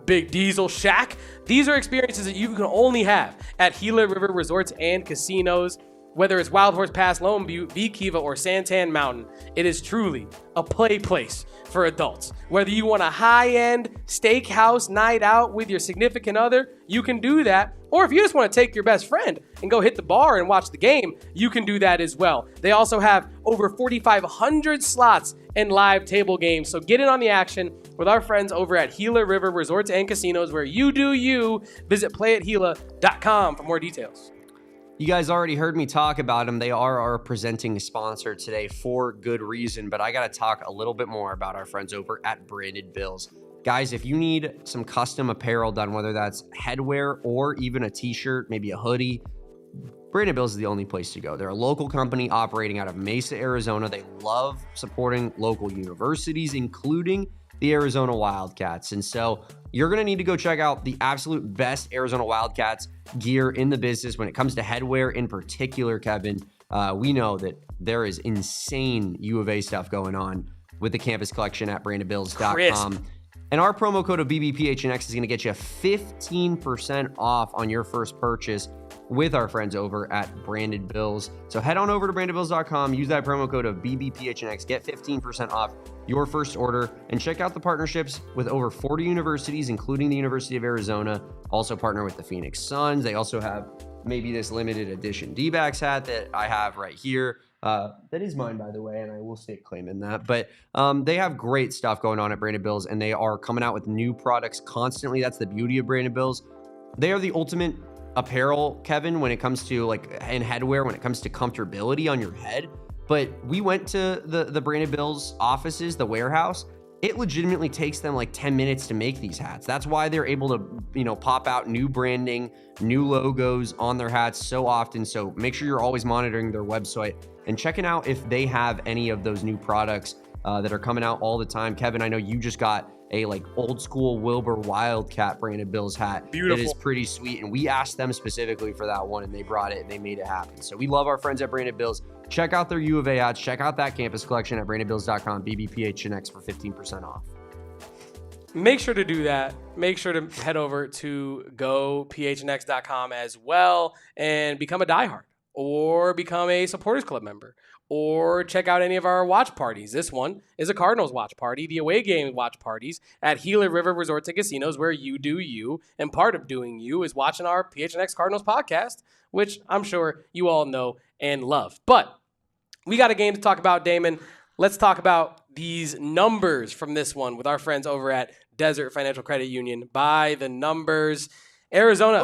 Big Diesel Shaq. These are experiences that you can only have at Gila River Resorts and Casinos. Whether it's Wild Horse Pass, Lone Butte, V Kiva, or Santan Mountain, it is truly a play place for adults. Whether you want a high-end steakhouse night out with your significant other, you can do that. Or if you just want to take your best friend and go hit the bar and watch the game, you can do that as well. They also have over 4,500 slots and live table games. So get in on the action with our friends over at Gila River Resorts and Casinos, where you do you. Visit playatgila.com for more details. You guys already heard me talk about them. They are our presenting sponsor today for good reason, but I got to talk a little bit more about our friends over at Branded Bills. Guys, if you need some custom apparel done, whether that's headwear or even a t-shirt, maybe a hoodie, Branded Bills is the only place to go. They're a local company operating out of Mesa, Arizona. They love supporting local universities, including the Arizona Wildcats. And so you're going to need to go check out the absolute best Arizona Wildcats gear in the business when it comes to headwear in particular, Kevin. We know that there is insane U of A stuff going on with the campus collection at brandedbills.com. And our promo code of BBPHNX is going to get you 15% off on your first purchase with our friends over at Branded Bills. So head on over to brandedbills.com, use that promo code of BBPHNX, get 15% off your first order, and check out the partnerships with over 40 universities, including the University of Arizona. Also partner with the Phoenix Suns. They also have maybe this limited edition D-backs hat that I have right here. That is mine, by the way, and I will stake claim in that. But they have great stuff going on at Branded Bills, and they are coming out with new products constantly. That's the beauty of Branded Bills. They are the ultimate apparel, Kevin, when it comes to and headwear, when it comes to comfortability on your head. But we went to the Branded Bills offices, the warehouse. It legitimately takes them 10 minutes to make these hats. That's why they're able to, pop out new branding, new logos on their hats so often. So make sure you're always monitoring their website and checking out if they have any of those new products that are coming out all the time. Kevin, I know you just got a old school Wilbur Wildcat Branded Bills hat. Beautiful. That is pretty sweet. And we asked them specifically for that one, and they brought it and they made it happen. So we love our friends at Branded Bills. Check out their U of A hats. Check out that campus collection at brandedbills.com, BBPHNX for 15% off. Make sure to do that. Make sure to head over to gophnx.com as well and become a diehard or become a supporters club member or check out any of our watch parties. This one is a Cardinals watch party, the away game watch parties at Gila River Resorts and Casinos, where you do you, and part of doing you is watching our PHNX Cardinals podcast, which I'm sure you all know and love. But we got a game to talk about, Damon. Let's talk about these numbers from this one with our friends over at Desert Financial Credit Union. By the numbers, Arizona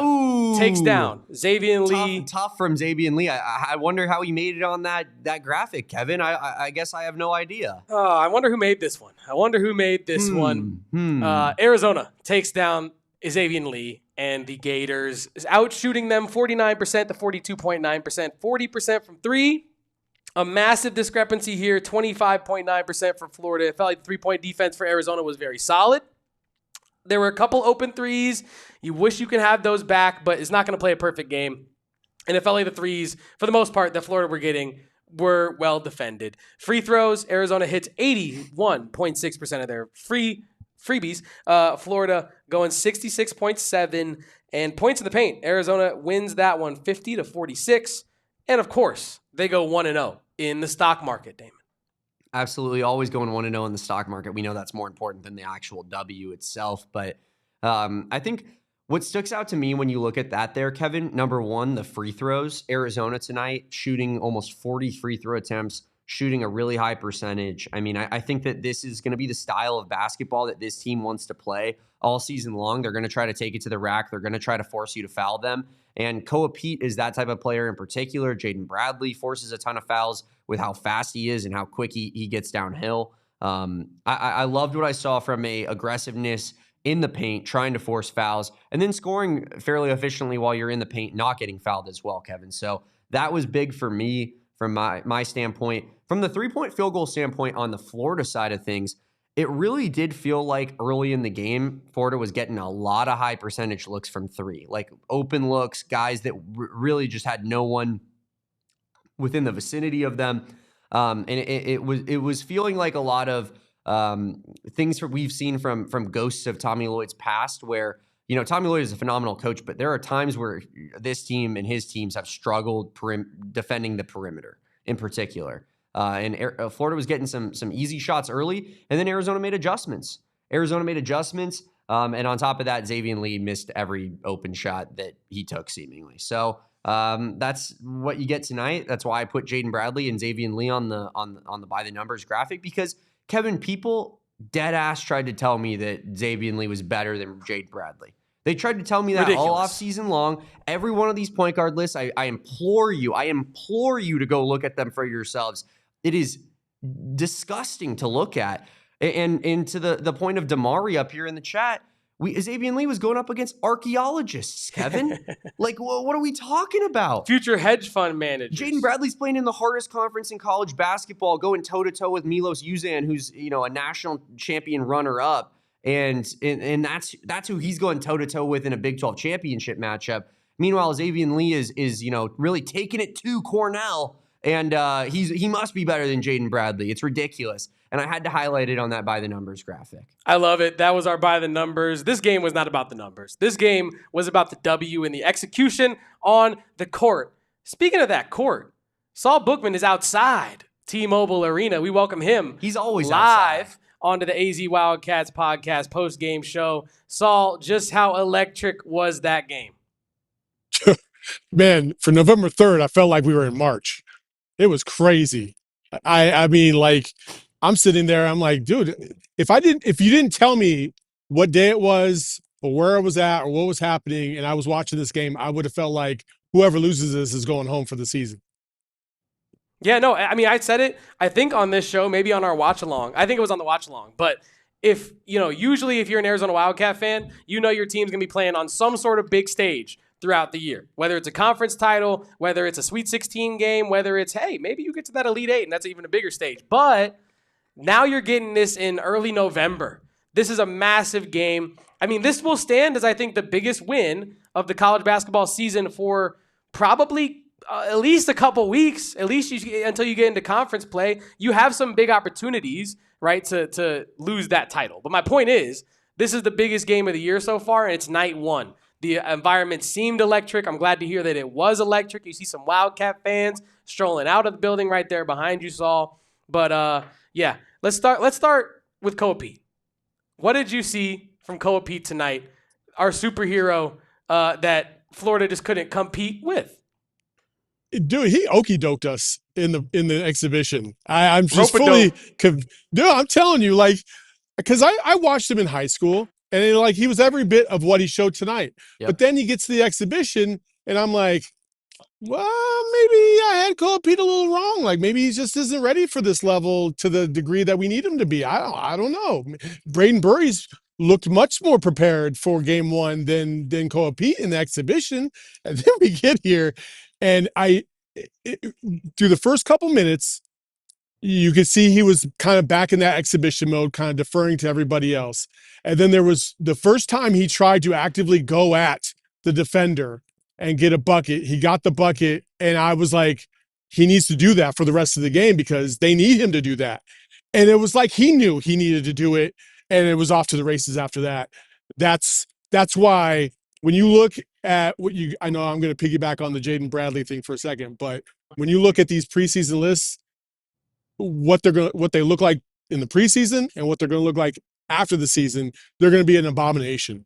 takes down Xaivian Lee. Tough from Xaivian Lee. I wonder how he made it on that graphic, Kevin. I guess I have no idea. Oh, I wonder who made this one. Arizona takes down Xaivian Lee, and the Gators is out shooting them 49% to 42.9%, 40% from three. A massive discrepancy here, 25.9% for Florida. It felt like the 3-point defense for Arizona was very solid. There were a couple open threes. You wish you could have those back, but it's not going to play a perfect game. And it felt like the threes, for the most part, that Florida were getting were well defended. Free throws, Arizona hits 81.6% of their freebies. Florida going 66.7%. And points in the paint, Arizona wins that one 50-46. And of course, they go 1-0 in the stock market, Damon. Absolutely, always going 1-0 in the stock market. We know that's more important than the actual W itself. But I think what sticks out to me when you look at that there, Kevin, number one, the free throws. Arizona tonight shooting almost 40 free throw attempts, shooting a really high percentage. I mean, I think that this is going to be the style of basketball that this team wants to play all season long. They're going to try to take it to the rack. They're going to try to force you to foul them. And Koa Peat is that type of player in particular. Jaden Bradley forces a ton of fouls with how fast he is and how quick he gets downhill. I loved what I saw from a aggressiveness in the paint, trying to force fouls, and then scoring fairly efficiently while you're in the paint, not getting fouled as well, Kevin. So that was big for me from my standpoint. From the three-point field goal standpoint on the Florida side of things, it really did feel like early in the game, Florida was getting a lot of high percentage looks from three, like open looks, guys that really just had no one within the vicinity of them. And it was feeling like a lot of things we've seen from ghosts of Tommy Lloyd's past, where, you know, Tommy Lloyd is a phenomenal coach, but there are times where this team and his teams have struggled defending the perimeter in particular. And Florida was getting some easy shots early, and then Arizona made adjustments. And on top of that, Xaivian Lee missed every open shot that he took seemingly. So that's what you get tonight. That's why I put Jaden Bradley and Xaivian Lee on the by the numbers graphic, because Kevin, people dead ass tried to tell me that Xaivian Lee was better than Jaden Bradley. They tried to tell me that all off season long. Every one of these point guard lists, I implore you to go look at them for yourselves. It is disgusting to look at. And to the point of Damari up here in the chat, Xaivian Lee was going up against archaeologists, Kevin. Like, what are we talking about? Future hedge fund managers. Jaden Bradley's playing in the hardest conference in college basketball, going toe-to-toe with Milos Uzan, who's, you know, a national champion runner-up. And that's who he's going toe-to-toe with in a Big 12 championship matchup. Meanwhile, Xaivian Lee is you know, really taking it to Cornell. And he must be better than Jaden Bradley. It's ridiculous. And I had to highlight it on that by the numbers graphic. I love it. That was our by the numbers. This game was not about the numbers. This game was about the W and the execution on the court. Speaking of that court, Saul Bookman is outside T-Mobile Arena. We welcome him. He's always live outside. Onto the AZ Wildcats podcast post-game show. Saul, just how electric was that game? Man, for November 3rd, I felt like we were in March. It was crazy. I mean, like, I'm sitting there, I'm like, dude, if you didn't tell me what day it was or where I was at or what was happening and I was watching this game, I would have felt like whoever loses this is going home for the season. Yeah, no, I mean, I said it, I think on this show, maybe on our watch along. I think it was on the watch along. But if, you know, usually if you're an Arizona Wildcat fan, you know your team's going to be playing on some sort of big stage throughout the year, whether it's a conference title, whether it's a Sweet 16 game, whether it's, hey, maybe you get to that Elite Eight and that's even a bigger stage. But now you're getting this in early November. This is a massive game. I mean, this will stand as, I think, the biggest win of the college basketball season for probably at least a couple weeks, at least until you get into conference play. You have some big opportunities, right, to lose that title. But my point is, this is the biggest game of the year so far, and it's night one. The environment seemed electric. I'm glad to hear that it was electric. You see some Wildcat fans strolling out of the building right there behind you, Saul. But yeah, let's start with Koa Peat. What did you see from Koa Peat tonight, our superhero that Florida just couldn't compete with? Dude, he okey-doked us in the exhibition. I'm just fully dude, I'm telling you, like, because I watched him in high school, and he was every bit of what he showed tonight. Yep. But then he gets to the exhibition, and I'm like, well, maybe I had Koa Peat a little wrong. Like maybe he just isn't ready for this level to the degree that we need him to be. I don't know. Braden Burries looked much more prepared for game one than Koa Peat in the exhibition. And then we get here, and through the first couple minutes, you could see he was kind of back in that exhibition mode, kind of deferring to everybody else. And then there was the first time he tried to actively go at the defender and get a bucket. He got the bucket, and I was like, he needs to do that for the rest of the game because they need him to do that. And it was like he knew he needed to do it, and it was off to the races after that. That's why when you look at I know I'm going to piggyback on the Jaden Bradley thing for a second, but when you look at these preseason lists, what they look like in the preseason and what they're going to look like after the season, they're going to be an abomination.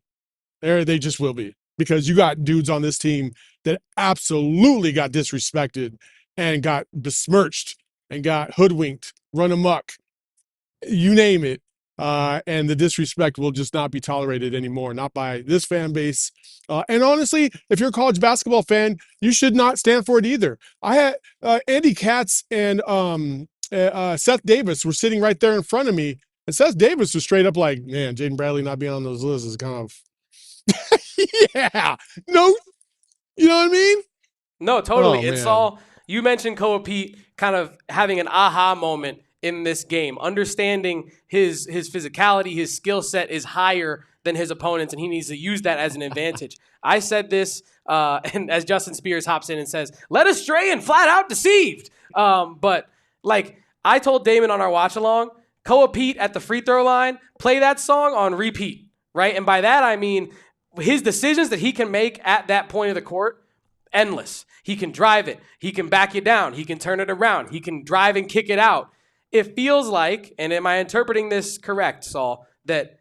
They just will be. Because you got dudes on this team that absolutely got disrespected and got besmirched and got hoodwinked, run amok, you name it. And the disrespect will just not be tolerated anymore, not by this fan base. And honestly, if you're a college basketball fan, you should not stand for it either. I had Andy Katz and Seth Davis were sitting right there in front of me. And Seth Davis was straight up like, man, Jaden Bradley not being on those lists is kind of yeah. No, you know what I mean? No, totally. Oh, It's Saul. You mentioned Koa Peat kind of having an aha moment in this game, understanding his physicality, his skill set is higher than his opponents, and he needs to use that as an advantage. I said this, and as Justin Spears hops in and says, led astray and flat out deceived. But like I told Damon on our watch along, Koa Peat at the free throw line, play that song on repeat, right? And by that I mean his decisions that he can make at that point of the court, endless. He can drive it. He can back it down. He can turn it around. He can drive and kick it out. It feels like, and am I interpreting this correct, Saul, that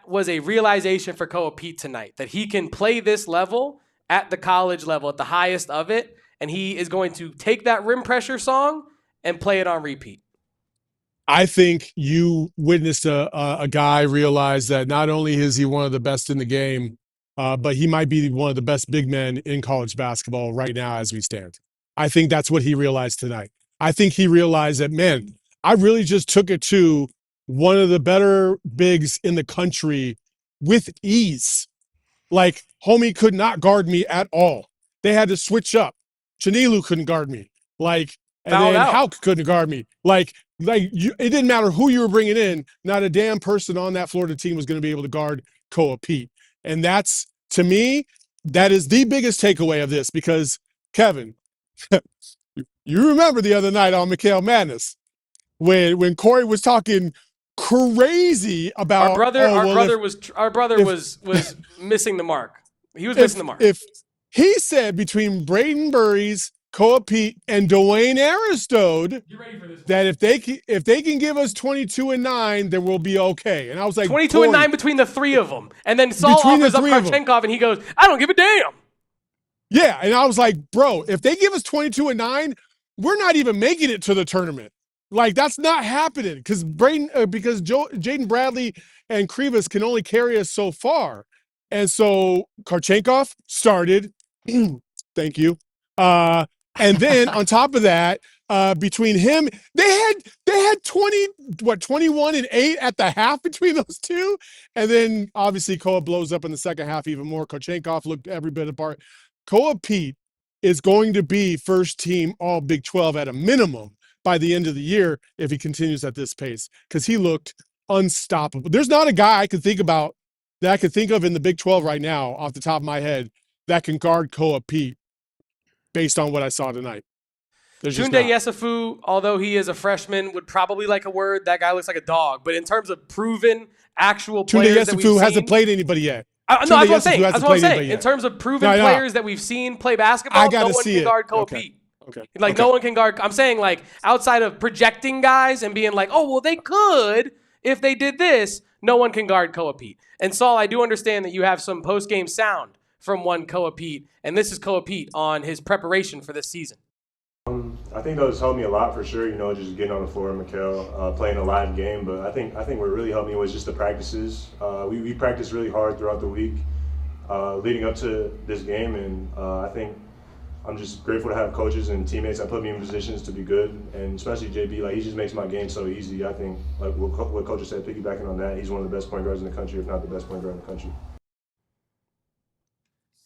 was a realization for Koa Peat tonight, that he can play this level at the college level, at the highest of it, and he is going to take that rim pressure song and play it on repeat. I think you witnessed a guy realize that not only is he one of the best in the game, but he might be one of the best big men in college basketball right now as we stand. I think that's what he realized tonight. I think he realized that, man, I really just took it to one of the better bigs in the country with ease. Like, homie could not guard me at all. They had to switch up. Chanilu couldn't guard me. Like, and Fouled then out. Haugh couldn't guard me. It didn't matter who you were bringing in. Not a damn person on that Florida team was going to be able to guard Koa Peat. And that's, to me, that is the biggest takeaway of this because, Kevin, you remember the other night on Mikhail Madness when Corey was talking crazy about Our brother was missing the mark. He was missing the mark. If he said between Braden Burries, Koa Peat, and Dwayne Aristode that if they can give us 22 and 9, then we'll be okay. And I was like, 22 and 9 between the three of them. And then Saul offers up Kchenkov, and he goes, I don't give a damn. Yeah, and I was like, bro, if they give us 22 and 9, we're not even making it to the tournament. Like, that's not happening because Jaden Bradley and Krivas can only carry us so far. And so Kchenkov started. Thank you. And then on top of that, between him, they had 21 and 8 at the half between those two. And then obviously Koa blows up in the second half even more. Kchenkov looked every bit apart. Koa Peat is going to be first team all Big 12 at a minimum by the end of the year if he continues at this pace because he looked unstoppable. There's not a guy I could think about that I could think of in the Big 12 right now off the top of my head that can guard Koa Peat based on what I saw tonight. Tunde Yesufu, although he is a freshman, would probably like a word. That guy looks like a dog. But in terms of proven actual players that we've seen, hasn't played anybody yet. No, that's what I'm saying. That's what I'm saying. In terms of proven players that we've seen play basketball, no one can guard Koa Peat. Okay. No one can guard. I'm saying, like, outside of projecting guys and being like, oh, well, they could if they did this, no one can guard Koa Peat. And Saul, I do understand that you have some post-game sound from one Koa Peat, and this is Koa Peat on his preparation for this season. I think those helped me a lot for sure. Just getting on the floor, Mikal, playing a live game. But I think what really helped me was just the practices. We practiced really hard throughout the week, leading up to this game, and I think I'm just grateful to have coaches and teammates that put me in positions to be good, and especially JB. Like, he just makes my game so easy. I think, like what coach said, piggybacking on that, he's one of the best point guards in the country, if not the best point guard in the country.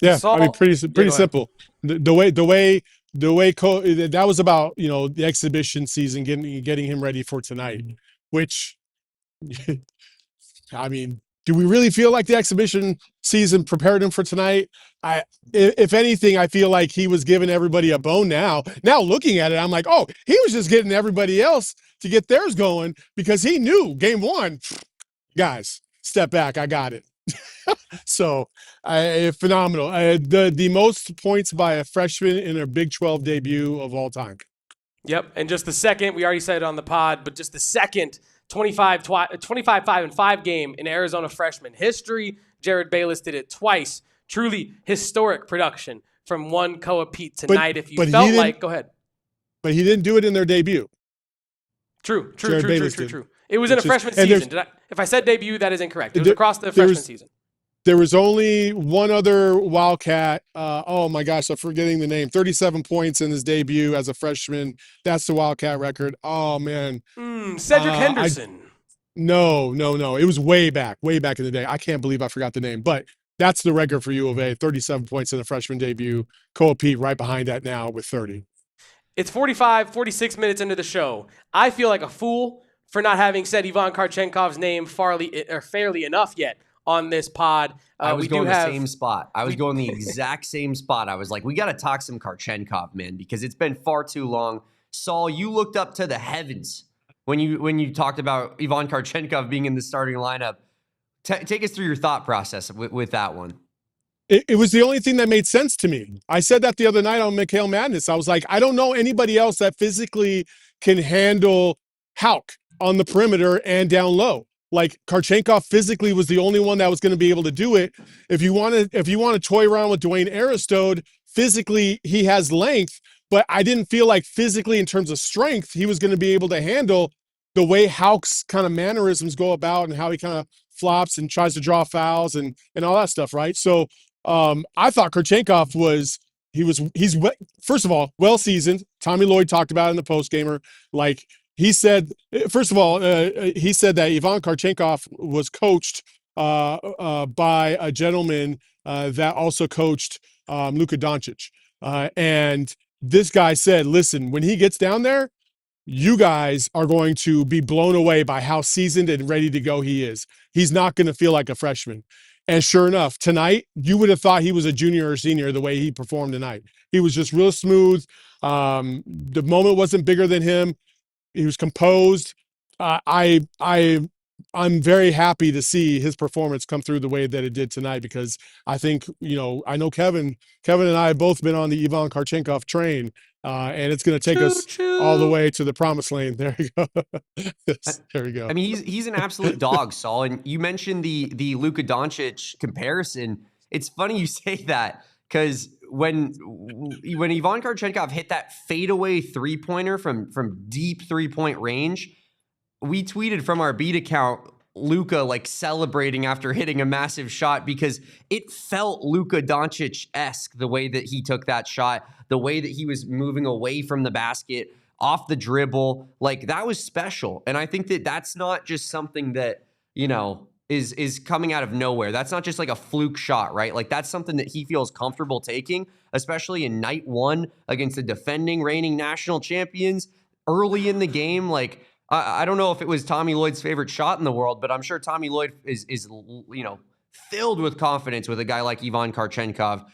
Yeah, Saul, I mean, pretty simple. The way that was about, the exhibition season, getting him ready for tonight, which, I mean, do we really feel like the exhibition season prepared him for tonight? If anything, I feel like he was giving everybody a bone now. Now looking at it, I'm like, oh, he was just getting everybody else to get theirs going because he knew game one, guys, step back, I got it. So, phenomenal. The most points by a freshman in a Big 12 debut of all time. Yep, and just the second, we already said it on the pod, but just the second 25-5-5 game in Arizona freshman history. Jared Bayless did it twice. Truly historic production from one Koa Peat tonight. If you felt like, go ahead. But he didn't do it in their debut. True. It was in a freshman season. If I said debut, that is incorrect. It was across the freshman season. There was only one other Wildcat. Oh my gosh, I'm forgetting the name. 37 points in his debut as a freshman. That's the Wildcat record. Oh man. Cedric Henderson. No. It was way back in the day. I can't believe I forgot the name, but that's the record for U of A. 37 points in a freshman debut. Koa Peat right behind that now with 30. It's 46 minutes into the show. I feel like a fool for not having said Ivan Kchenkhov's name fairly enough yet on this pod. I was going the same spot. I was going the exact same spot. I was like, we got to talk some Kchenkov, man, because it's been far too long. Saul, you looked up to the heavens when you talked about Ivan Kchenkov being in the starting lineup. Take us through your thought process with that one. It was the only thing that made sense to me. I said that the other night on Mikhail Madness. I was like, I don't know anybody else that physically can handle Haugh on the perimeter and down low. Like, Kchenkov physically was the only one that was going to be able to do it. If you want to toy around with Dwayne Aristode, physically he has length, but I didn't feel like physically in terms of strength he was going to be able to handle the way Hauch's kind of mannerisms go about and how he kind of flops and tries to draw fouls and all that stuff, right? So I thought Kchenkov he's first of all well seasoned. Tommy Lloyd talked about it in the postgamer. Like, he said, first of all, he said that Ivan Kchenkov was coached by a gentleman that also coached Luka Doncic. And this guy said, listen, when he gets down there, you guys are going to be blown away by how seasoned and ready to go he is. He's not going to feel like a freshman. And sure enough, tonight, you would have thought he was a junior or senior the way he performed tonight. He was just real smooth. The moment wasn't bigger than him. He was composed. I'm very happy to see his performance come through the way that it did tonight, because I think, I know Kevin and I have both been on the Ivan Kchenkov train, and it's going to take us all the way to the promised land. There you go. There we go. I mean, he's an absolute dog, Saul. And you mentioned the Luka Doncic comparison. It's funny you say that, because when Ivan Kchenkov hit that fadeaway three-pointer from deep three-point range, we tweeted from our beat account Luka like celebrating after hitting a massive shot, because it felt Luka Doncic-esque the way that he took that shot, the way that he was moving away from the basket, off the dribble. Like, that was special. And I think that that's not just something that, is coming out of nowhere. That's not just like a fluke shot, right? Like, that's something that he feels comfortable taking, especially in night one against the defending reigning national champions early in the game. Like, I don't know if it was Tommy Lloyd's favorite shot in the world, but I'm sure Tommy Lloyd is filled with confidence with a guy like Ivan Kchenkov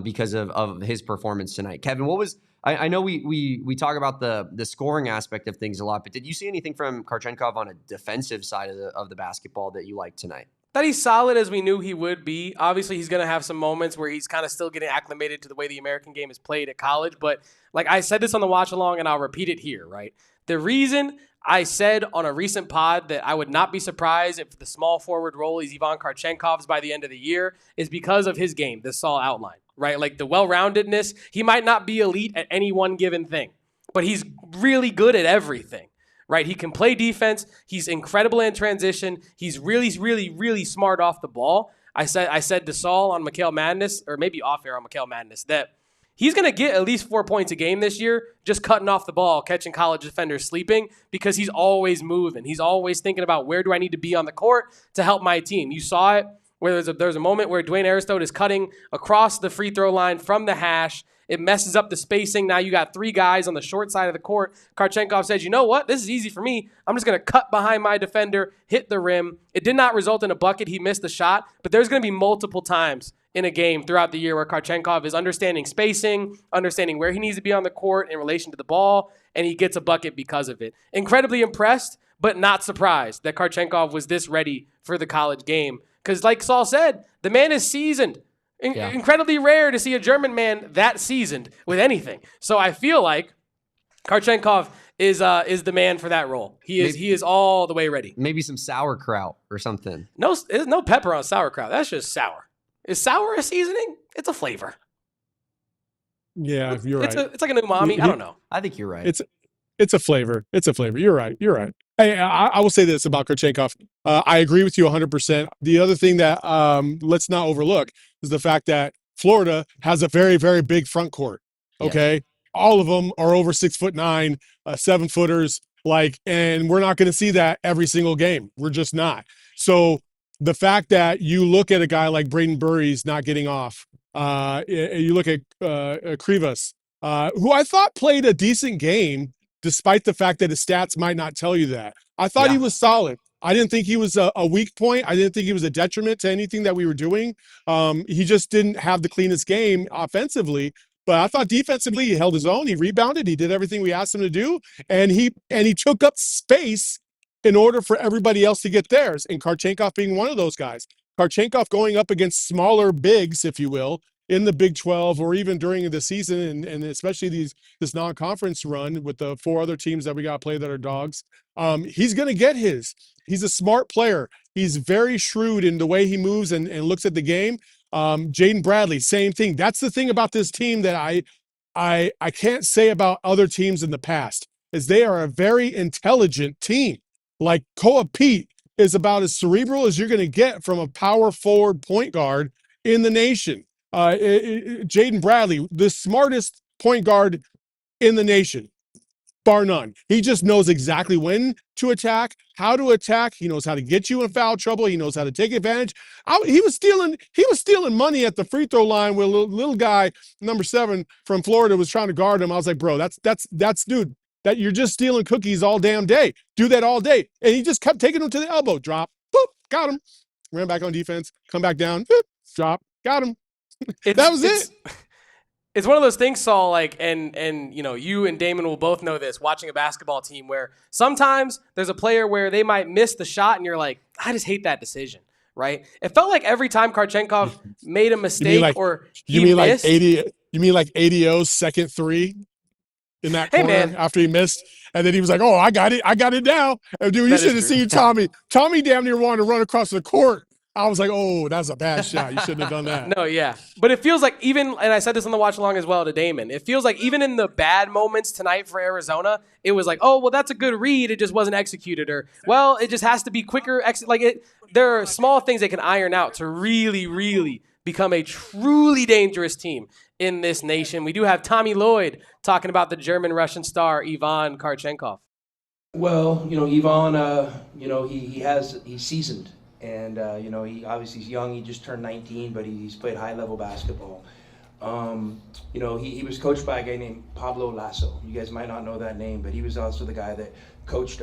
because of his performance tonight. Kevin, what was I know we talk about the scoring aspect of things a lot, but did you see anything from Kchenkov on a defensive side of the basketball that you liked tonight? That he's solid as we knew he would be. Obviously, he's going to have some moments where he's kind of still getting acclimated to the way the American game is played at college. But like I said this on the watch along, and I'll repeat it here, right? The reason I said on a recent pod that I would not be surprised if the small forward role is Ivan Kchenkov's by the end of the year is because of his game, this Saul outlined, right? Like the well-roundedness. He might not be elite at any one given thing, but he's really good at everything, right? He can play defense. He's incredible in transition. He's really, really, really smart off the ball. I said to Saul on McHale Madness, or maybe off air on McHale Madness, that he's going to get at least 4 points a game this year just cutting off the ball, catching college defenders sleeping, because he's always moving. He's always thinking about, where do I need to be on the court to help my team? You saw it where there's a moment where Dwayne Aristote is cutting across the free throw line from the hash. It messes up the spacing. Now you got 3 guys on the short side of the court. Kchenkov says, you know what? This is easy for me. I'm just going to cut behind my defender, hit the rim. It did not result in a bucket. He missed the shot. But there's going to be multiple times in a game throughout the year where Kchenkov is understanding spacing, understanding where he needs to be on the court in relation to the ball, and he gets a bucket because of it. Incredibly impressed, but not surprised that Kchenkov was this ready for the college game. Because like Saul said, the man is seasoned. Incredibly rare to see a German man that seasoned with anything. So I feel like Kchenkov is the man for that role. He is all the way ready. Maybe some sauerkraut or something. No, there's no pepper on sauerkraut. That's just sour. Is sour a seasoning? It's a flavor. Yeah, you're right. It's like an umami. I don't know. I think you're right. It's a flavor. It's a flavor. You're right. Hey, I will say this about Kchenkov. I agree with you 100%. The other thing that let's not overlook is the fact that Florida has a very, very big front court. Okay, yeah. All of them are over 6'9", 7-footers. And we're not going to see that every single game. We're just not. So the fact that you look at a guy like Braden Burry's not getting off, you look at Krivas, who I thought played a decent game, despite the fact that his stats might not tell you that. I thought he was solid. I didn't think he was a weak point. I didn't think he was a detriment to anything that we were doing. He just didn't have the cleanest game offensively. But I thought defensively he held his own. He rebounded. He did everything we asked him to do. And he took up space in order for everybody else to get theirs. And Kchenkov being one of those guys. Kchenkov going up against smaller bigs, if you will, in the Big 12 or even during the season, and especially this non-conference run with the 4 other teams that we got to play that are dogs, he's going to get his. He's a smart player. He's very shrewd in the way he moves and looks at the game. Jaden Bradley, same thing. That's the thing about this team that I can't say about other teams in the past, is they are a very intelligent team. Like Koa Peat is about as cerebral as you're going to get from a power forward point guard in the nation. Jaden Bradley, the smartest point guard in the nation, bar none. He just knows exactly when to attack, how to attack. He knows how to get you in foul trouble. He knows how to take advantage. He was stealing money at the free throw line where a little guy, number 7 from Florida, was trying to guard him. I was like, bro, that's dude, that you're just stealing cookies all damn day. Do that all day. And he just kept taking him to the elbow. Drop, boop, got him. Ran back on defense, come back down, boop, drop, got him. That was it. It's one of those things, Saul, and you and Damon will both know this, watching a basketball team, where sometimes there's a player where they might miss the shot and you're like, I just hate that decision, right? It felt like every time Kchenkov made a mistake you mean like ADO's second 3 in that corner after he missed, and then he was like, oh, I got it now. And dude, you should have seen Tommy. Tommy damn near wanted to run across the court. I was like, oh, that's a bad shot. You shouldn't have done that. No, yeah. But it feels like and I said this on the watch along as well to Damon, it feels like even in the bad moments tonight for Arizona, it was like, oh, well, that's a good read. It just wasn't executed. Or, well, it just has to be quicker. There are small things they can iron out to really, really become a truly dangerous team in this nation. We do have Tommy Lloyd talking about the German-Russian star, Ivan Kchenkov. Well, Ivan, he's seasoned. And, he obviously he's young. He just turned 19, but he's played high-level basketball. He was coached by a guy named Pablo Lasso. You guys might not know that name, but he was also the guy that coached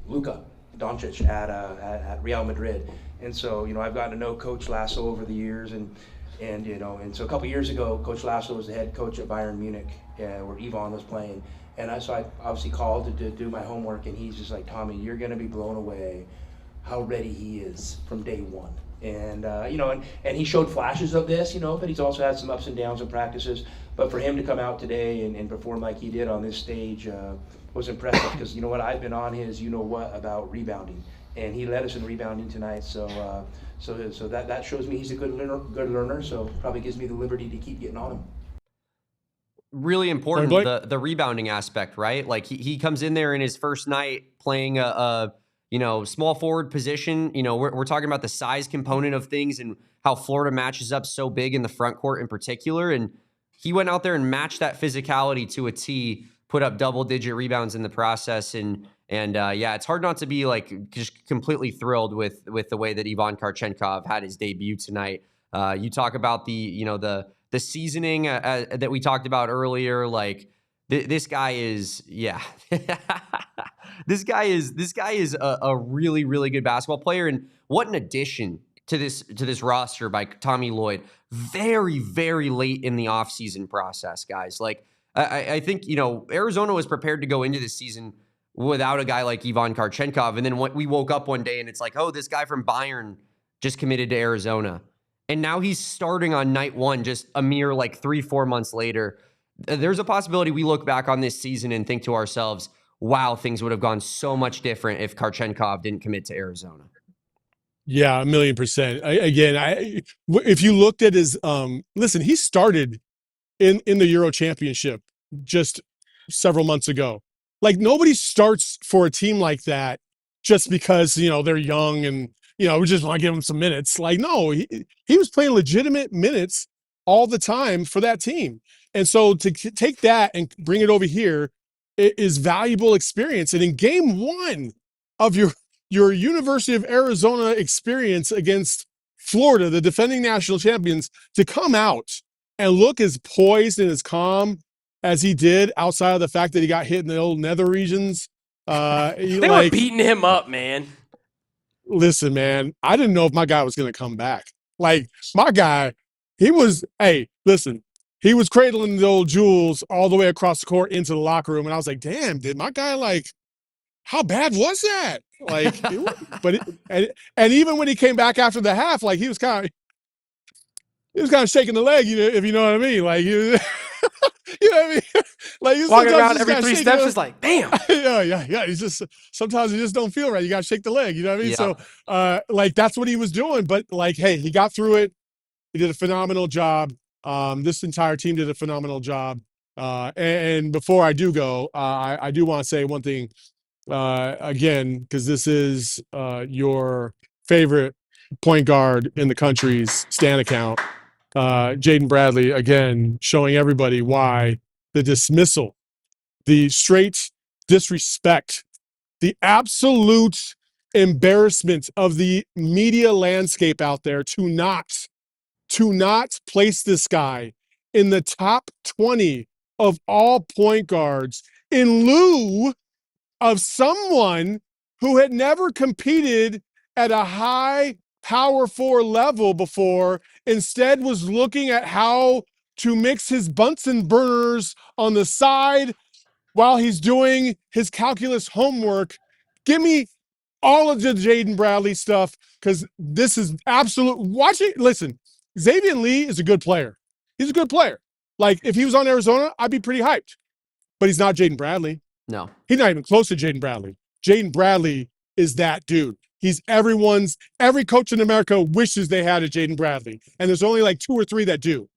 Luka Doncic at Real Madrid. And so, I've gotten to know Coach Lasso over the years. And so a couple years ago, Coach Lasso was the head coach at Bayern Munich, where Ivan was playing. And so I obviously called to do my homework, and he's just like, Tommy, you're going to be blown away how ready he is from day one. And, and he showed flashes of this, but he's also had some ups and downs in practices. But for him to come out today and perform like he did on this stage was impressive, because you know what, I've been on his about rebounding. And he led us in rebounding tonight, so that shows me he's a good learner, so probably gives me the liberty to keep getting on him. really important, Point blank? the rebounding aspect, right? Like he comes in there in his first night playing a small forward position. We're talking about the size component of things and how Florida matches up so big in the front court in particular. And he went out there and matched that physicality to a T, put up double-digit rebounds in the process. And yeah, it's hard not to be like just completely thrilled with the way that Ivan Kchenkov had his debut tonight. You talk about the seasoning that we talked about earlier. Like this guy is, yeah, this guy is a really, really good basketball player. And what an addition to this roster by Tommy Lloyd. Very, very late in the offseason process, guys. Like I think, Arizona was prepared to go into this season without a guy like Ivan Kchenkov. And then we woke up one day and it's like, oh, this guy from Bayern just committed to Arizona. And now he's starting on night one, just a mere 3-4 months later. There's a possibility we look back on this season and think to ourselves, wow, things would have gone so much different if Kchenkov didn't commit to Arizona. Yeah, 1,000,000%. If you looked at his, listen, he started in the Euro Championship just several months ago. Like, nobody starts for a team like that just because, they're young and, we just want to give them some minutes. Like, no, he was playing legitimate minutes all the time for that team. And so to take that and bring it over here is valuable experience. And in game one of your University of Arizona experience against Florida, the defending national champions, to come out and look as poised and as calm as he did outside of the fact that he got hit in the old nether regions. They were beating him up, man. Listen, man, I didn't know if my guy was going to come back. Like, my guy, he was cradling the old Jules all the way across the court into the locker room. And I was like, damn, did my guy, how bad was that? And even when he came back after the half, he was kind of shaking the leg, if you know what I mean. You know what I mean? He's walking around every 3 steps is like, damn. Yeah. He's just, sometimes you just don't feel right. You got to shake the leg. You know what I mean? Yeah. So, that's what he was doing. But hey, he got through it. He did a phenomenal job. This entire team did a phenomenal job. And before I do go, I do want to say one thing again, because this is your favorite point guard in the country's Stan account. Jaden Bradley, again, showing everybody why the dismissal, the straight disrespect, the absolute embarrassment of the media landscape out there to not place this guy in the top 20 of all point guards in lieu of someone who had never competed at a high Power 4 level before, instead was looking at how to mix his Bunsen burners on the side while he's doing his calculus homework. Give me all of the Jaden Bradley stuff, because this is absolute. Watch it. Listen, Xaivian Lee is a good player. He's a good player. If he was on Arizona, I'd be pretty hyped. But he's not Jaden Bradley. No. He's not even close to Jaden Bradley. Jaden Bradley is that dude. He's every coach in America wishes they had a Jaden Bradley. And there's only 2 or 3 that do.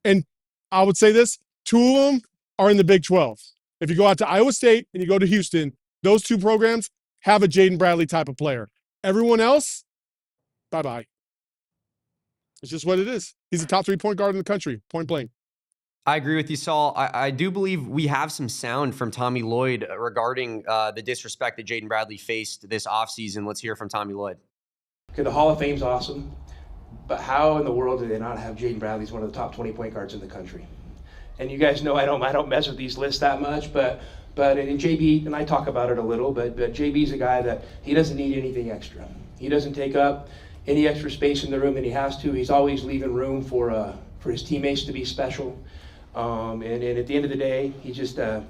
And I would say this, 2 of them are in the Big 12. If you go out to Iowa State and you go to Houston, those 2 programs have a Jaden Bradley type of player. Everyone else, bye-bye. It's just what it is. He's a top 3 point guard in the country, point blank. I agree with you, Saul. I do believe we have some sound from Tommy Lloyd regarding the disrespect that Jaden Bradley faced this offseason. Let's hear from Tommy Lloyd. Okay, the Hall of Fame's awesome, but how in the world do they not have Jaden Bradley as one of the top 20 point guards in the country? And you guys know I don't mess with these lists that much, but in JB, and I talk about it a little, but JB's a guy that he doesn't need anything extra. He doesn't take up any extra space in the room than he has to. He's always leaving room for his teammates to be special. And at the end of the day, he's just a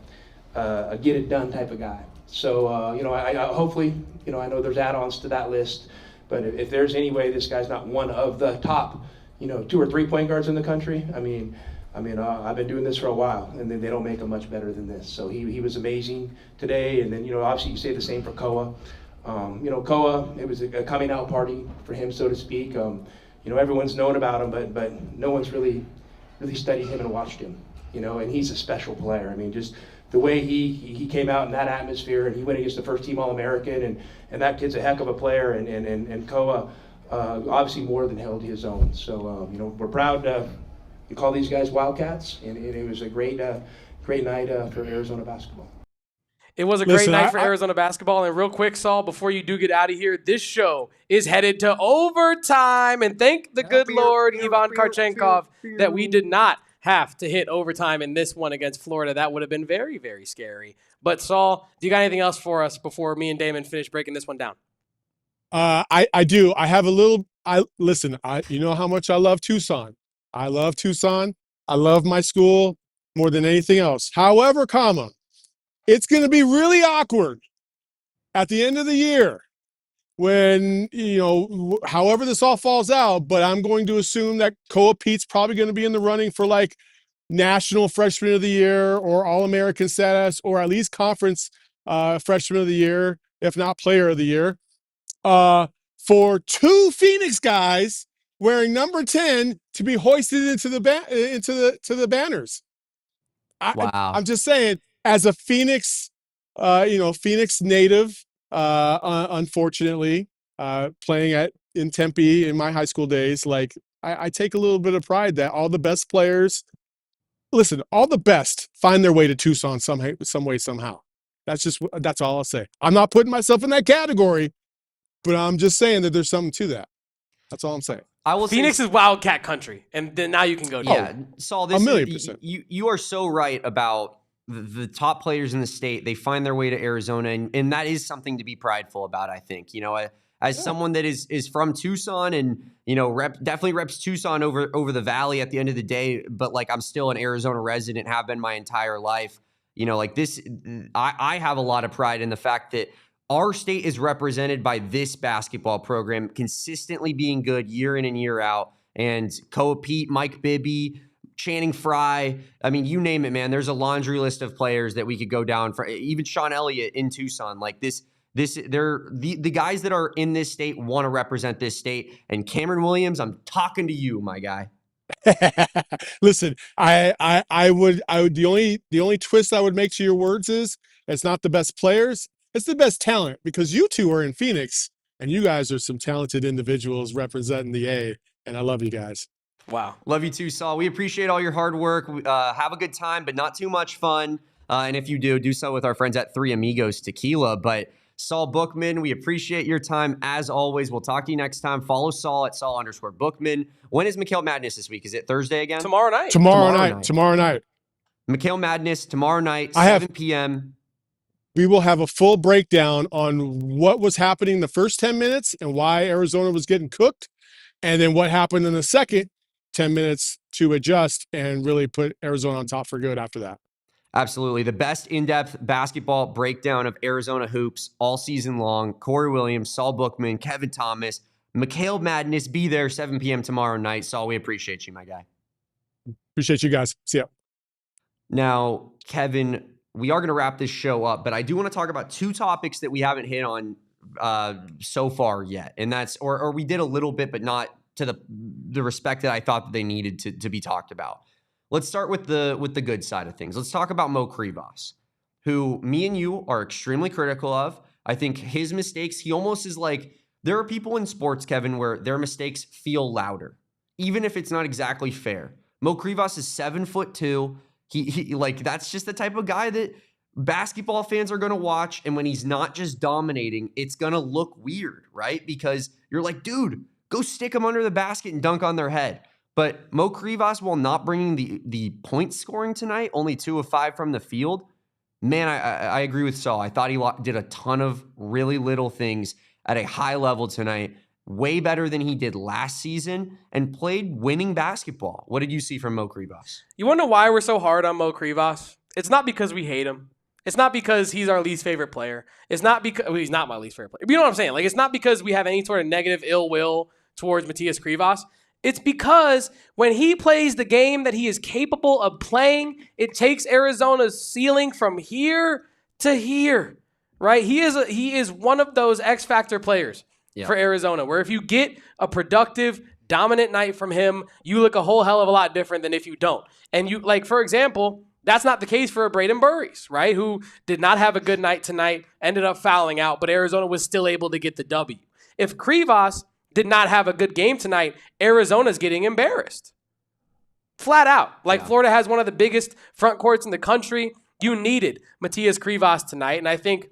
get it done type of guy. So, I hopefully, I know there's add-ons to that list, but if there's any way this guy's not one of the top, 2 or 3 point guards in the country, I've been doing this for a while, and they don't make him much better than this. So he was amazing today, and then, obviously you say the same for Koa. Koa, it was a coming out party for him, so to speak. Everyone's known about him, but no one's really studied him and watched him. and he's a special player. I mean, just the way he came out in that atmosphere, and he went against the first team All-American, and that kid's a heck of a player, and Koa obviously more than held his own. So, we're proud to call these guys Wildcats, and it was a great night for Arizona basketball. It was a great night for Arizona basketball. And real quick, Saul, before you do get out of here, this show is headed to overtime. And thank the good Lord, Kchenkov, that we did not have to hit overtime in this one against Florida. That would have been very, very scary. But, Saul, do you got anything else for us before me and Damon finish breaking this one down? I do. I have a little listen, you know how much I love Tucson. I love Tucson. I love my school more than anything else. However, it's going to be really awkward at the end of the year when, however this all falls out, but I'm going to assume that Koa Peat's probably going to be in the running for like National Freshman of the Year or All-American status, or at least Conference Freshman of the Year, if not Player of the Year. For two Phoenix guys wearing number 10 to be hoisted into the banners. Wow. I'm just saying, as a Phoenix, Phoenix native, unfortunately, playing in Tempe in my high school days, like I take a little bit of pride that all the best players, all the best find their way to Tucson some way, somehow. That's all I'll say. I'm not putting myself in that category, but I'm just saying that there's something to that. That's all I'm saying. Phoenix is Wildcat country, and then now you can go. Yeah, Saul, this 1,000,000%. You are so right about the top players in the state. They find their way to Arizona, and that is something to be prideful about, I think. As someone that is from Tucson and, definitely reps Tucson over the valley at the end of the day, but like I'm still an Arizona resident, have been my entire life. I have a lot of pride in the fact that our state is represented by this basketball program consistently being good year in and year out. And Koa Peat, Mike Bibby, Channing Frye, I mean, you name it, man. There's a laundry list of players that we could go down for. Even Sean Elliott in Tucson. Like the guys that are in this state want to represent this state. And Cameron Williams, I'm talking to you, my guy. Listen, I would the only twist I would make to your words is it's not the best players. It's the best talent, because you two are in Phoenix and you guys are some talented individuals representing the A, and I love you guys. Wow. Love you too, Saul. We appreciate all your hard work. Have a good time, but not too much fun. And if you do so with our friends at Three Amigos Tequila. But Saul Bookman, we appreciate your time as always. We'll talk to you next time. Follow Saul at Saul_Bookman. When is McHale Madness this week? Is it Thursday again? Tomorrow night. Tomorrow night. McHale Madness tomorrow night, 7 p.m. We will have a full breakdown on what was happening in the first 10 minutes and why Arizona was getting cooked, and then what happened in the second 10 minutes to adjust and really put Arizona on top for good after that. Absolutely. The best in-depth basketball breakdown of Arizona hoops all season long. Corey Williams, Saul Bookman, Kevin Thomas, McHale Madness. Be there 7 p.m. tomorrow night. Saul, we appreciate you, my guy. Appreciate you guys. See ya. Now, Kevin, we are going to wrap this show up, but I do want to talk about two topics that we haven't hit on so far yet. And that's, or we did a little bit, but not to the respect that I thought that they needed to be talked about. Let's start with the good side of things. Let's talk about Mo Krivas, who me and you are extremely critical of. I think his mistakes, he almost is like, there are people in sports, Kevin, where their mistakes feel louder, even if it's not exactly fair. Mo Krivas is 7'2". He like, that's just the type of guy that basketball fans are going to watch. And when he's not just dominating, it's going to look weird, right? Because you're like, dude, go stick him under the basket and dunk on their head. But Mo Krivas, while not bringing the point scoring tonight, only 2 of 5 from the field. Man, I agree with Saul. I thought he did a ton of really little things at a high level tonight, way better than he did last season, and played winning basketball. What did you see from Mo Krivas? You want to know why we're so hard on Mo Krivas? It's not because we hate him. It's not because he's our least favorite player. It's not because he's not my least favorite player. You know what I'm saying? Like, it's not because we have any sort of negative ill will towards Matias Krivas. It's because when he plays the game that he is capable of playing, it takes Arizona's ceiling from here to here, right? He is one of those X factor players for Arizona, where if you get a productive, dominant night from him, you look a whole hell of a lot different than if you don't. And you, like, for example, that's not the case for Braden Burries, right? Who did not have a good night tonight, ended up fouling out, but Arizona was still able to get the W. If Krivas did not have a good game tonight, Arizona's getting embarrassed. Flat out. Like, Florida has one of the biggest front courts in the country. You needed Matias Krivas tonight, and I think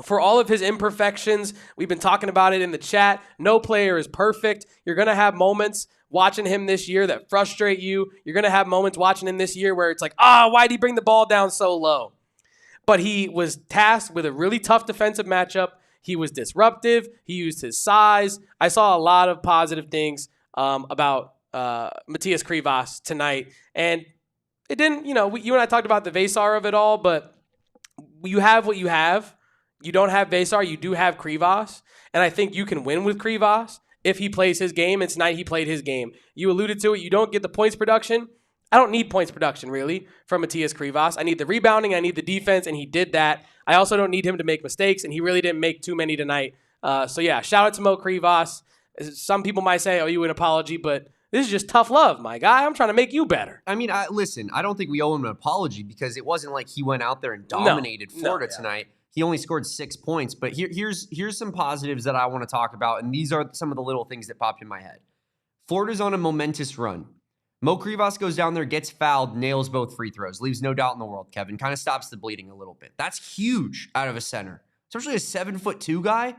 for all of his imperfections, we've been talking about it in the chat, no player is perfect. You're going to have moments watching him this year that frustrate you. You're going to have moments watching him this year where it's like, why'd he bring the ball down so low? But he was tasked with a really tough defensive matchup. He was disruptive. He used his size. I saw a lot of positive things about Matias Krivas tonight. And it didn't, you and I talked about the Vesar of it all, but you have what you have. You don't have Vesar. You do have Krivas. And I think you can win with Krivas if he plays his game. And tonight he played his game. You alluded to it. You don't get the points production. I don't need points production, really, from Matias Krivas. I need the rebounding. I need the defense, and he did that. I also don't need him to make mistakes, and he really didn't make too many tonight. So, yeah, shout out to Mo Krivas. Some people might say, you an apology, but this is just tough love, my guy. I'm trying to make you better. I mean, listen, I don't think we owe him an apology because it wasn't like he went out there and dominated Florida tonight. He only scored 6 points. But here's some positives that I want to talk about, and these are some of the little things that popped in my head. Florida's on a momentous run. Mo Krivas goes down there, gets fouled, nails both free throws, leaves no doubt in the world, Kevin. Kind of stops the bleeding a little bit. That's huge out of a center, especially a 7'2" guy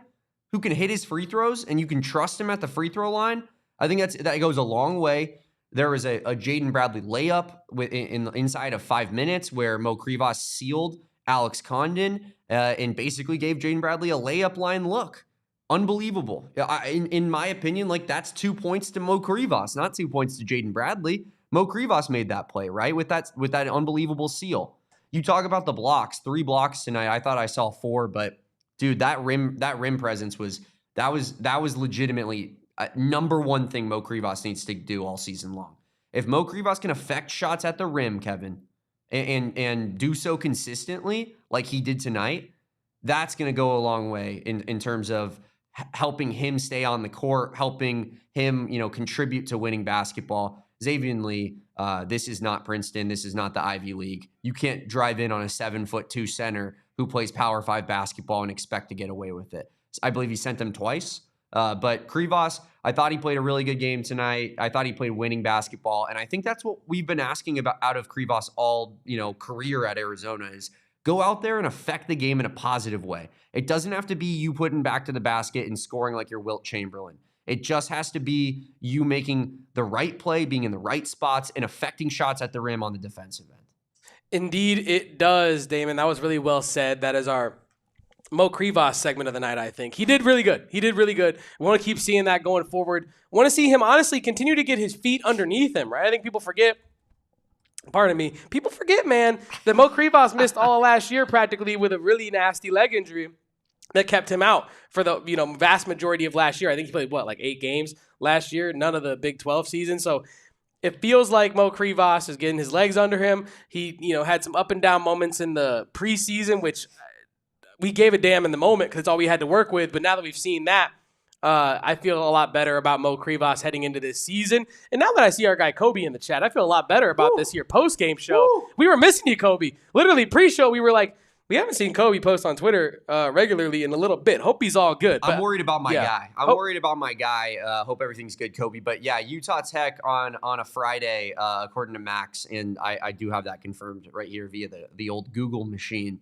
who can hit his free throws and you can trust him at the free throw line. I think that goes a long way. There was a Jaden Bradley layup inside of 5 minutes where Mo Krivas sealed Alex Condon and basically gave Jaden Bradley a layup line look. Unbelievable. In my opinion, like, that's 2 points to Mo Krivas, not 2 points to Jaden Bradley. Mo Krivas made that play, right? With that unbelievable seal. You talk about the blocks, 3 blocks tonight. I thought I saw 4, but dude, that rim presence was legitimately number one thing Mo Krivas needs to do all season long. If Mo Krivas can affect shots at the rim, Kevin, and do so consistently like he did tonight, that's going to go a long way in terms of helping him stay on the court, helping him, contribute to winning basketball. Xaivian Lee, this is not Princeton. This is not the Ivy League. You can't drive in on a 7'2" center who plays Power 5 basketball and expect to get away with it. I believe he sent them twice. But Krivas, I thought he played a really good game tonight. I thought he played winning basketball. And I think that's what we've been asking about out of Krivas all, career at Arizona is go out there and affect the game in a positive way. It doesn't have to be you putting back to the basket and scoring like you're Wilt Chamberlain. It just has to be you making the right play, being in the right spots, and affecting shots at the rim on the defensive end. Indeed, it does, Damon. That was really well said. That is our Mo Krivas segment of the night, I think. He did really good. We want to keep seeing that going forward. Want to see him, honestly, continue to get his feet underneath him, right? I think people forget, man, that Mo Krivas missed all of last year practically with a really nasty leg injury that kept him out for the vast majority of last year. I think he played, 8 games last year, none of the Big 12 season. So it feels like Mo Krivas is getting his legs under him. He, had some up and down moments in the preseason, which we gave a damn in the moment because it's all we had to work with. But now that we've seen that, I feel a lot better about Mo Krivas heading into this season. And now that I see our guy Kobe in the chat, I feel a lot better about this here post-game show. We were missing you, Kobe. Literally pre-show, we were like, we haven't seen Kobe post on Twitter regularly in a little bit. Hope he's all good. I'm worried about my guy. Worried about my guy. Hope everything's good, Kobe. But yeah, Utah Tech on a Friday, according to Max, and I do have that confirmed right here via the old Google machine.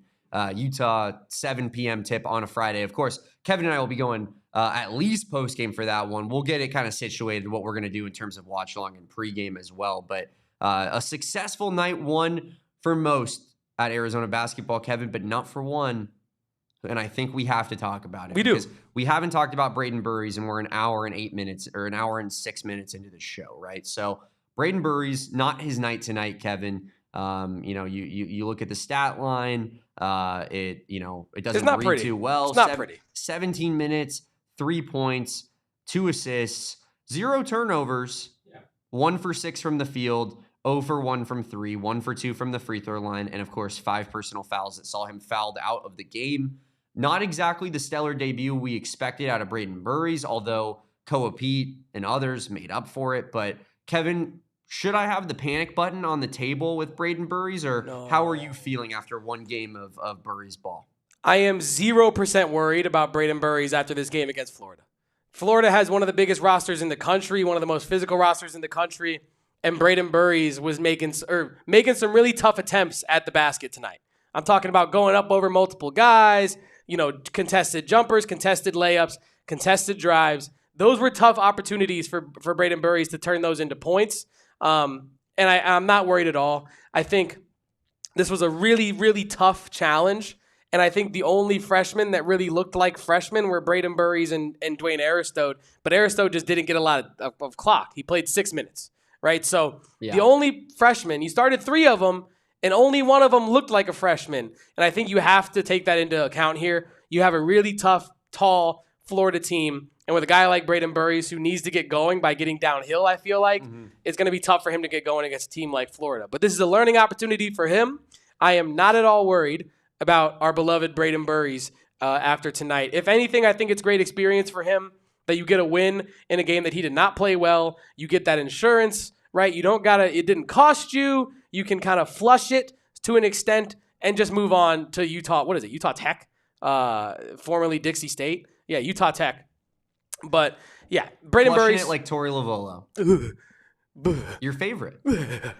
Utah, 7 p.m. tip on a Friday. Of course, Kevin and I will be going at least post-game for that one. We'll get it kind of situated, what we're going to do in terms of watch-along and pregame as well. But a successful night one for most at Arizona basketball, Kevin, but not for one. And I think we have to talk about it. We do. Because we haven't talked about Braden Burries, and we're an hour and 8 minutes or an hour and 6 minutes into the show, right? So Braden Burries, not his night tonight, Kevin. You look at the stat line. It doesn't read too well. It's not pretty. 17 minutes, 3 points, 2 assists, 0 turnovers, 1 for 6 from the field, 0 for 1 from 3, 1 for 2 from the free throw line, and of course 5 personal fouls that saw him fouled out of the game. Not exactly the stellar debut we expected out of Braden Burries, although Koa Peat and others made up for it. But Kevin, should I have the panic button on the table with Braden Burries, or how are you feeling after one game of Burries ball? I am 0% worried about Braden Burries after this game against Florida. Florida has one of the biggest rosters in the country, one of the most physical rosters in the country, and Braden Burries was making some really tough attempts at the basket tonight. I'm talking about going up over multiple guys, contested jumpers, contested layups, contested drives. Those were tough opportunities for Braden Burries to turn those into points. And I'm not worried at all. I think this was a really, really tough challenge. And I think the only freshmen that really looked like freshmen were Braden Burries and Dwayne Aristote. But Aristote just didn't get a lot of clock. He played 6 minutes, right? So the only freshman, you started 3 of them, and only one of them looked like a freshman. And I think you have to take that into account here. You have a really tough, tall Florida team. And with a guy like Braden Burries who needs to get going by getting downhill, I feel like it's going to be tough for him to get going against a team like Florida. But this is a learning opportunity for him. I am not at all worried about our beloved Braden Burries after tonight. If anything, I think it's great experience for him that you get a win in a game that he did not play well. You get that insurance, right? You don't got to, it didn't cost you. You can kind of flush it to an extent and just move on to Utah. What is it? Utah Tech, formerly Dixie State. Yeah, Utah Tech. But yeah, Braden Burries. It like Tori Lavolo. Your favorite.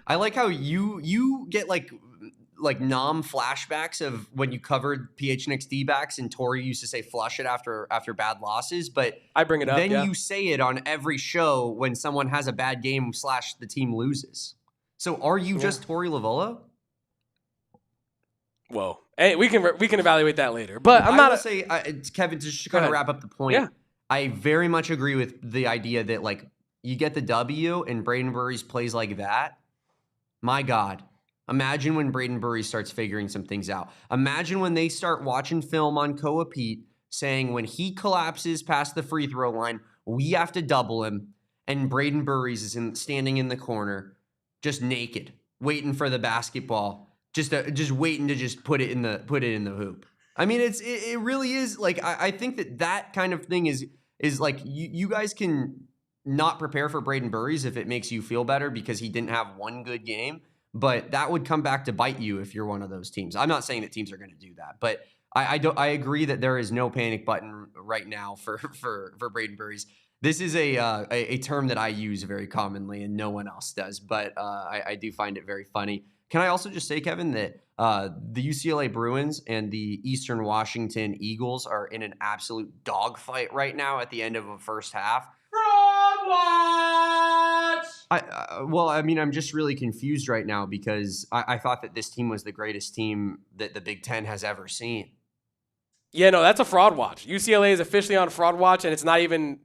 I like how you get like nom flashbacks of when you covered PHNX D-backs and Tori used to say flush it after bad losses, but I bring it up. Then you say it on every show when someone has a bad game / the team loses. So are you just Tori Lavolo? Whoa. Hey, we can evaluate that later. But I'm not say Kevin, just to kind of wrap up the point. Yeah. I very much agree with the idea that like you get the W and Braden Burries plays like that. My God. Imagine when Braden Burries starts figuring some things out. Imagine when they start watching film on Koa Peat saying when he collapses past the free throw line, we have to double him, and Braden Burries is standing in the corner, just naked, waiting for the basketball, just waiting to just put it in the hoop. I mean, it really is like I think that kind of thing is like you guys can not prepare for Braden Burries if it makes you feel better because he didn't have one good game. But that would come back to bite you if you're one of those teams. I'm not saying that teams are going to do that, but I agree that there is no panic button right now for Braden Burries. This is a term that I use very commonly and no one else does, but I do find it very funny. Can I also just say, Kevin, that the UCLA Bruins and the Eastern Washington Eagles are in an absolute dogfight right now at the end of a first half? Well, I mean, I'm just really confused right now because I thought that this team was the greatest team that the Big Ten has ever seen. Yeah, no, that's a fraud watch. UCLA is officially on fraud watch, and it's not even,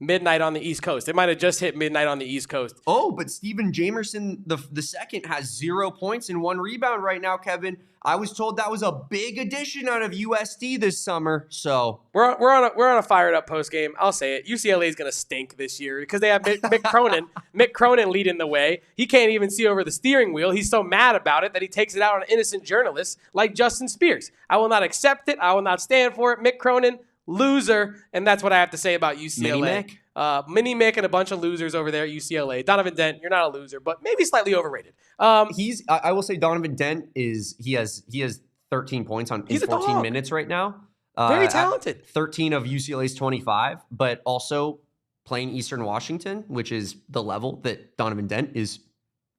midnight on the East Coast. It might have just hit midnight on the East Coast. Oh, but Stephen Jamerson, the second, has 0 points and 1 rebound right now, Kevin. I was told that was a big addition out of USD this summer. So we're on a fired up post game. I'll say it. UCLA is going to stink this year because they have Mick Cronin. Mick Cronin leading the way. He can't even see over the steering wheel. He's so mad about it that he takes it out on innocent journalists like Justin Spears. I will not accept it. I will not stand for it. Mick Cronin, loser, and that's what I have to say about UCLA. Mini Mick and a bunch of losers over there at UCLA. Donovan Dent, you're not a loser, but maybe slightly overrated. I will say Donovan Dent he has 13 points in 14 minutes right now. Very talented. 13 of UCLA's 25, but also playing Eastern Washington, which is the level that Donovan Dent is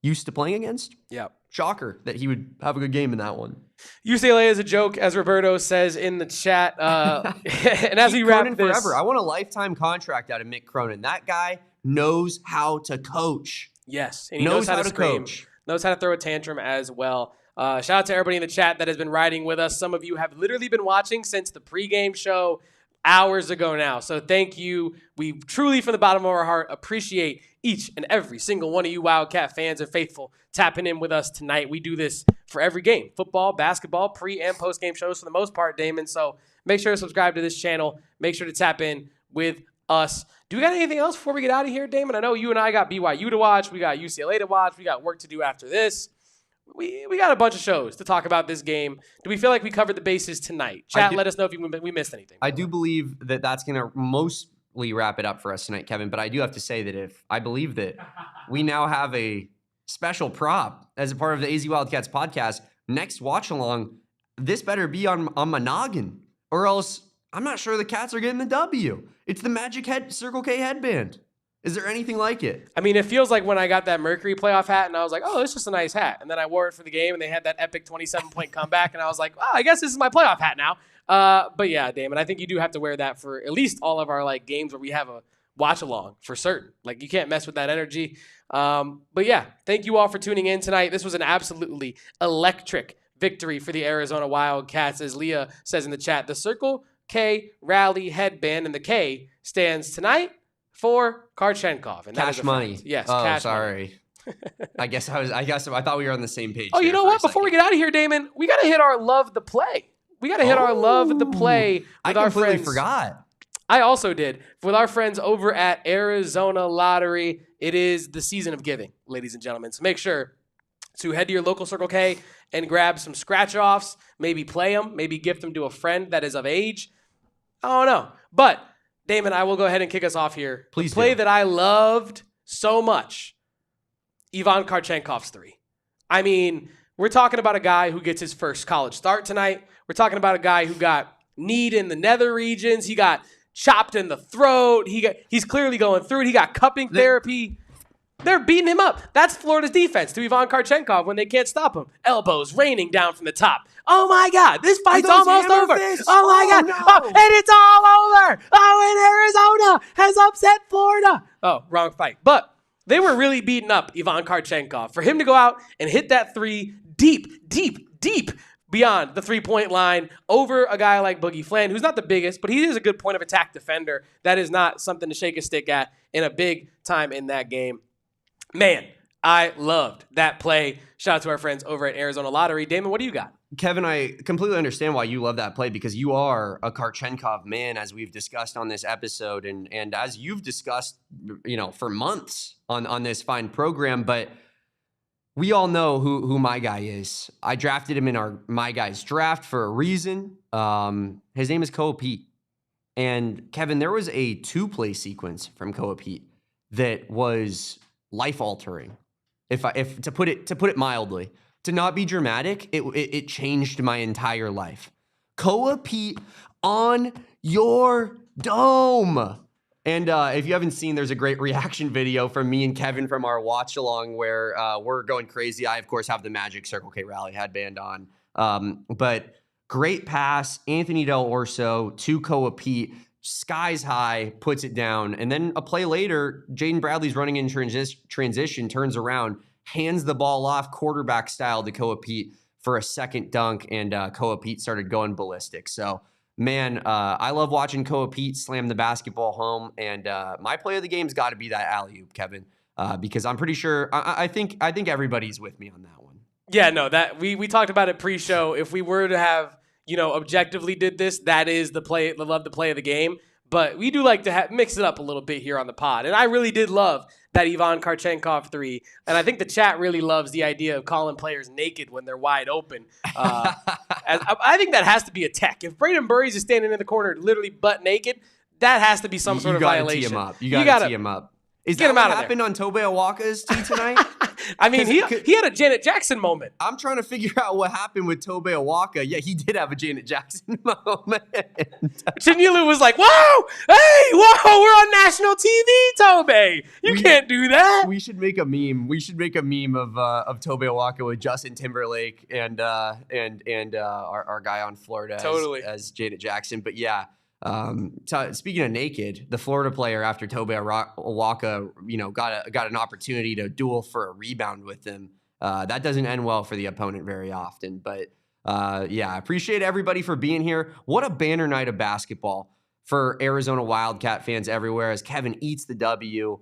used to playing against. Yeah. Shocker that he would have a good game in that one. UCLA is a joke, as Roberto says in the chat. And as we wrap this, forever. I want a lifetime contract out of Mick Cronin. That guy knows how to coach. Yes, and he knows how to coach. Knows how to throw a tantrum as well. Shout out to everybody in the chat that has been riding with us. Some of you have literally been watching since the pregame show hours ago now. So thank you. We truly, from the bottom of our heart, appreciate each and every single one of you Wildcat fans and faithful tapping in with us tonight. We do this for every game, football, basketball, pre- and post-game shows for the most part, Damon. So make sure to subscribe to this channel. Make sure to tap in with us. Do we got anything else before we get out of here, Damon? I know you and I got BYU to watch. We got UCLA to watch. We got work to do after this. We got a bunch of shows to talk about this game. Do we feel like we covered the bases tonight? Chat, let us know if we missed anything. I do believe that that's going to most quickly wrap it up for us tonight, Kevin. But I do have to say that I believe that we now have a special prop as a part of the AZ Wildcats podcast. Next watch along, this better be on my noggin, or else I'm not sure the Cats are getting the W. It's the Magic Circle K headband. Is there anything like it? I mean, it feels like when I got that Mercury playoff hat and I was like, oh, it's just a nice hat. And then I wore it for the game and they had that epic 27-point comeback and I was like, oh, I guess this is my playoff hat now. But yeah, Damon, I think you do have to wear that for at least all of our like games where we have a watch along for certain. Like you can't mess with that energy. But yeah, thank you all for tuning in tonight. This was an absolutely electric victory for the Arizona Wildcats. As Leah says in the chat, the Circle K Rally headband, and the K stands tonight for Kchenkov. And cash money. Yes, oh, cash sorry. money. I thought we were on the same page. Oh, you know what? Before we get out of here, Damon, we got to hit our love the play. We got to hit our love the play with our friends. I completely forgot. I also did. With our friends over at Arizona Lottery, it is the season of giving, ladies and gentlemen. So make sure to head to your local Circle K and grab some scratch-offs, maybe play them, maybe gift them to a friend that is of age. I don't know. But Damon, I will go ahead and kick us off here. Please the play do. that I loved so much, Ivan Kchenkov's 3. I mean, we're talking about a guy who gets his first college start tonight. We're talking about a guy who got kneed in the nether regions. He got chopped in the throat. He's clearly going through it. He got cupping therapy. They're beating him up. That's Florida's defense to Ivan Kchenkov when they can't stop him. Elbows raining down from the top. Oh, my God. This fight's almost over. Fists? Oh, my God. No. Oh, and it's all over. Oh, and Arizona has upset Florida. Oh, wrong fight. But they were really beating up Ivan Kchenkov. For him to go out and hit that 3 deep, deep, deep beyond the 3-point line over a guy like Boogie Fland, who's not the biggest, but he is a good point of attack defender. That is not something to shake a stick at in a big time in that game. Man, I loved that play. Shout out to our friends over at Arizona Lottery. Damon, what do you got? Kevin, I completely understand why you love that play because you are a Kchenkov man, as we've discussed on this episode, and as you've discussed, for months on this fine program. But we all know who my guy is. I drafted him in our My Guys draft for a reason. His name is Koa Peat. And Kevin, there was a 2-play sequence from Koa Peat that was life-altering. If to put it mildly, to not be dramatic, it changed my entire life. Koa Peat on your dome. And if you haven't seen, there's a great reaction video from me and Kevin from our watch along where we're going crazy. I, of course, have the Magic Circle K Rally headband on. But great pass, Anthony Del Orso to Koa Peat, skies high, puts it down. And then a play later, Jaden Bradley's running in transition, turns around, hands the ball off quarterback style to Koa Peat for a second dunk, and Koa Peat started going ballistic. So, man, I love watching Koa Peat slam the basketball home, and my play of the game's got to be that alley-oop, Kevin, because I'm pretty sure I think everybody's with me on that one. Yeah, no, that we talked about it pre-show. If we were to have objectively did this, that is the play of the game. But we do like to mix it up a little bit here on the pod. And I really did love that Ivan Kchenkov 3. And I think the chat really loves the idea of calling players naked when they're wide open. I think that has to be a tech. If Braden Burries is standing in the corner literally butt naked, that has to be some sort of violation. You got to tee him up. Is that what happened on Tobe Awaka's tee tonight? I mean, he had a Janet Jackson moment. I'm trying to figure out what happened with Tobe Awaka. Yeah, he did have a Janet Jackson moment. Chinilu was like, whoa, hey, whoa, we're on national TV, Tobe. You can't do that. We should make a meme. We should make a meme of Tobe Awaka with Justin Timberlake and our guy on Florida as Janet Jackson. But yeah. Speaking of naked, the Florida player after Tobe Awaka, got an opportunity to duel for a rebound with him. That doesn't end well for the opponent very often. But I appreciate everybody for being here. What a banner night of basketball for Arizona Wildcat fans everywhere as Kevin eats the W.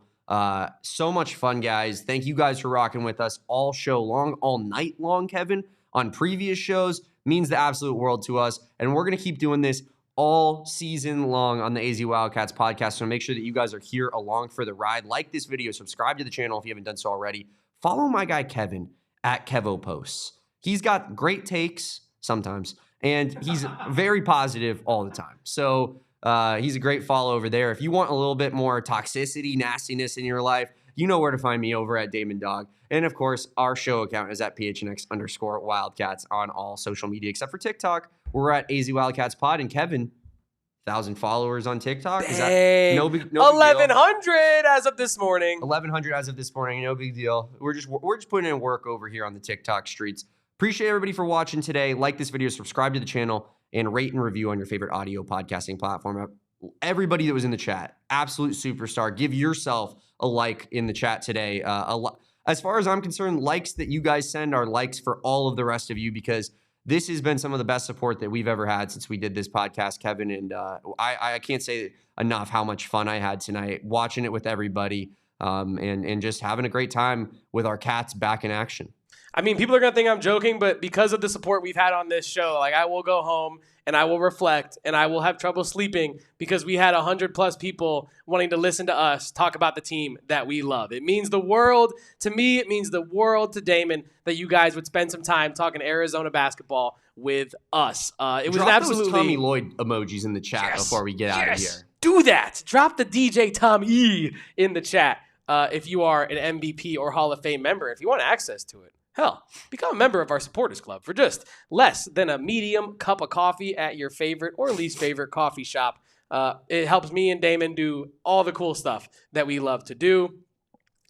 So much fun, guys. Thank you guys for rocking with us all show long, all night long, Kevin, on previous shows. Means the absolute world to us. And we're going to keep doing this all season long on the AZ Wildcats podcast. So make sure that you guys are here along for the ride. Like this video, subscribe to the channel if you haven't done so already. Follow my guy Kevin at KevoPosts. He's got great takes sometimes, and he's very positive all the time. So He's a great follow over there. If you want a little bit more toxicity, nastiness in your life, you know where to find me over at Damon Dog. And of course, our show account is at PHNX_Wildcats on all social media, except for TikTok. We're at AZ Wildcats Pod. And Kevin, 1,000 followers on TikTok. Is that no big 1,100 as of this morning. 1,100 as of this morning. No big deal. We're just putting in work over here on the TikTok streets. Appreciate everybody for watching today. Like this video, subscribe to the channel, and rate and review on your favorite audio podcasting platform. Everybody that was in the chat, absolute superstar. Give yourself a like in the chat today. As far as I'm concerned, likes that you guys send are likes for all of the rest of you, because this has been some of the best support that we've ever had since we did this podcast, Kevin. And I can't say enough how much fun I had tonight watching it with everybody, and just having a great time with our Cats back in action. I mean, people are going to think I'm joking, but because of the support we've had on this show, like, I will go home and I will reflect and I will have trouble sleeping because we had 100+ people wanting to listen to us talk about the team that we love. It means the world to me. It means the world to Damon that you guys would spend some time talking Arizona basketball with us. It was absolutely those Tommy Lloyd emojis in the chat before we get out of here. Do that. Drop the DJ Tommy in the chat if you are an MVP or Hall of Fame member. If you want access to it, hell, become a member of our supporters club for just less than a medium cup of coffee at your favorite or least favorite coffee shop. It helps me and Damon do all the cool stuff that we love to do.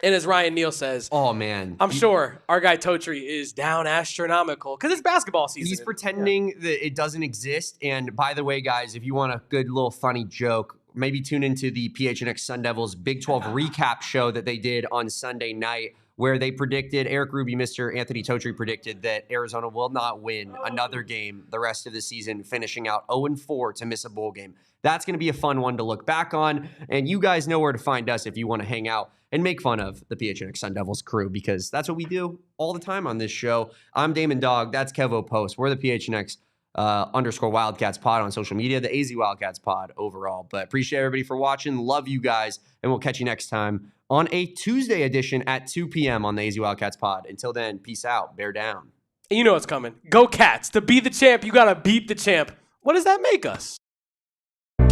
And as Ryan Neal says, oh man, I'm sure our guy Totri is down astronomical because it's basketball season. He's pretending that it doesn't exist. And by the way, guys, if you want a good little funny joke, maybe tune into the PHNX Sun Devils Big 12 recap show that they did on Sunday night, where they predicted, Eric Ruby, Mr. Anthony Totri predicted that Arizona will not win another game the rest of the season, finishing out 0-4 to miss a bowl game. That's going to be a fun one to look back on. And you guys know where to find us if you want to hang out and make fun of the PHNX Sun Devils crew, because that's what we do all the time on this show. I'm Damon Dog. That's Kevo Post. We're the PHNX _Wildcats pod on social media, the AZ Wildcats pod overall. But appreciate everybody for watching. Love you guys. And we'll catch you next time on a Tuesday edition at 2 p.m. on the AZ Wildcats pod. Until then, peace out. Bear down. You know what's coming. Go Cats. To be the champ, you got to beat the champ. What does that make us? We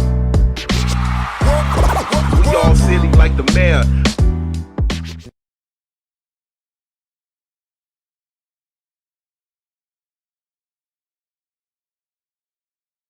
all silly like the mayor.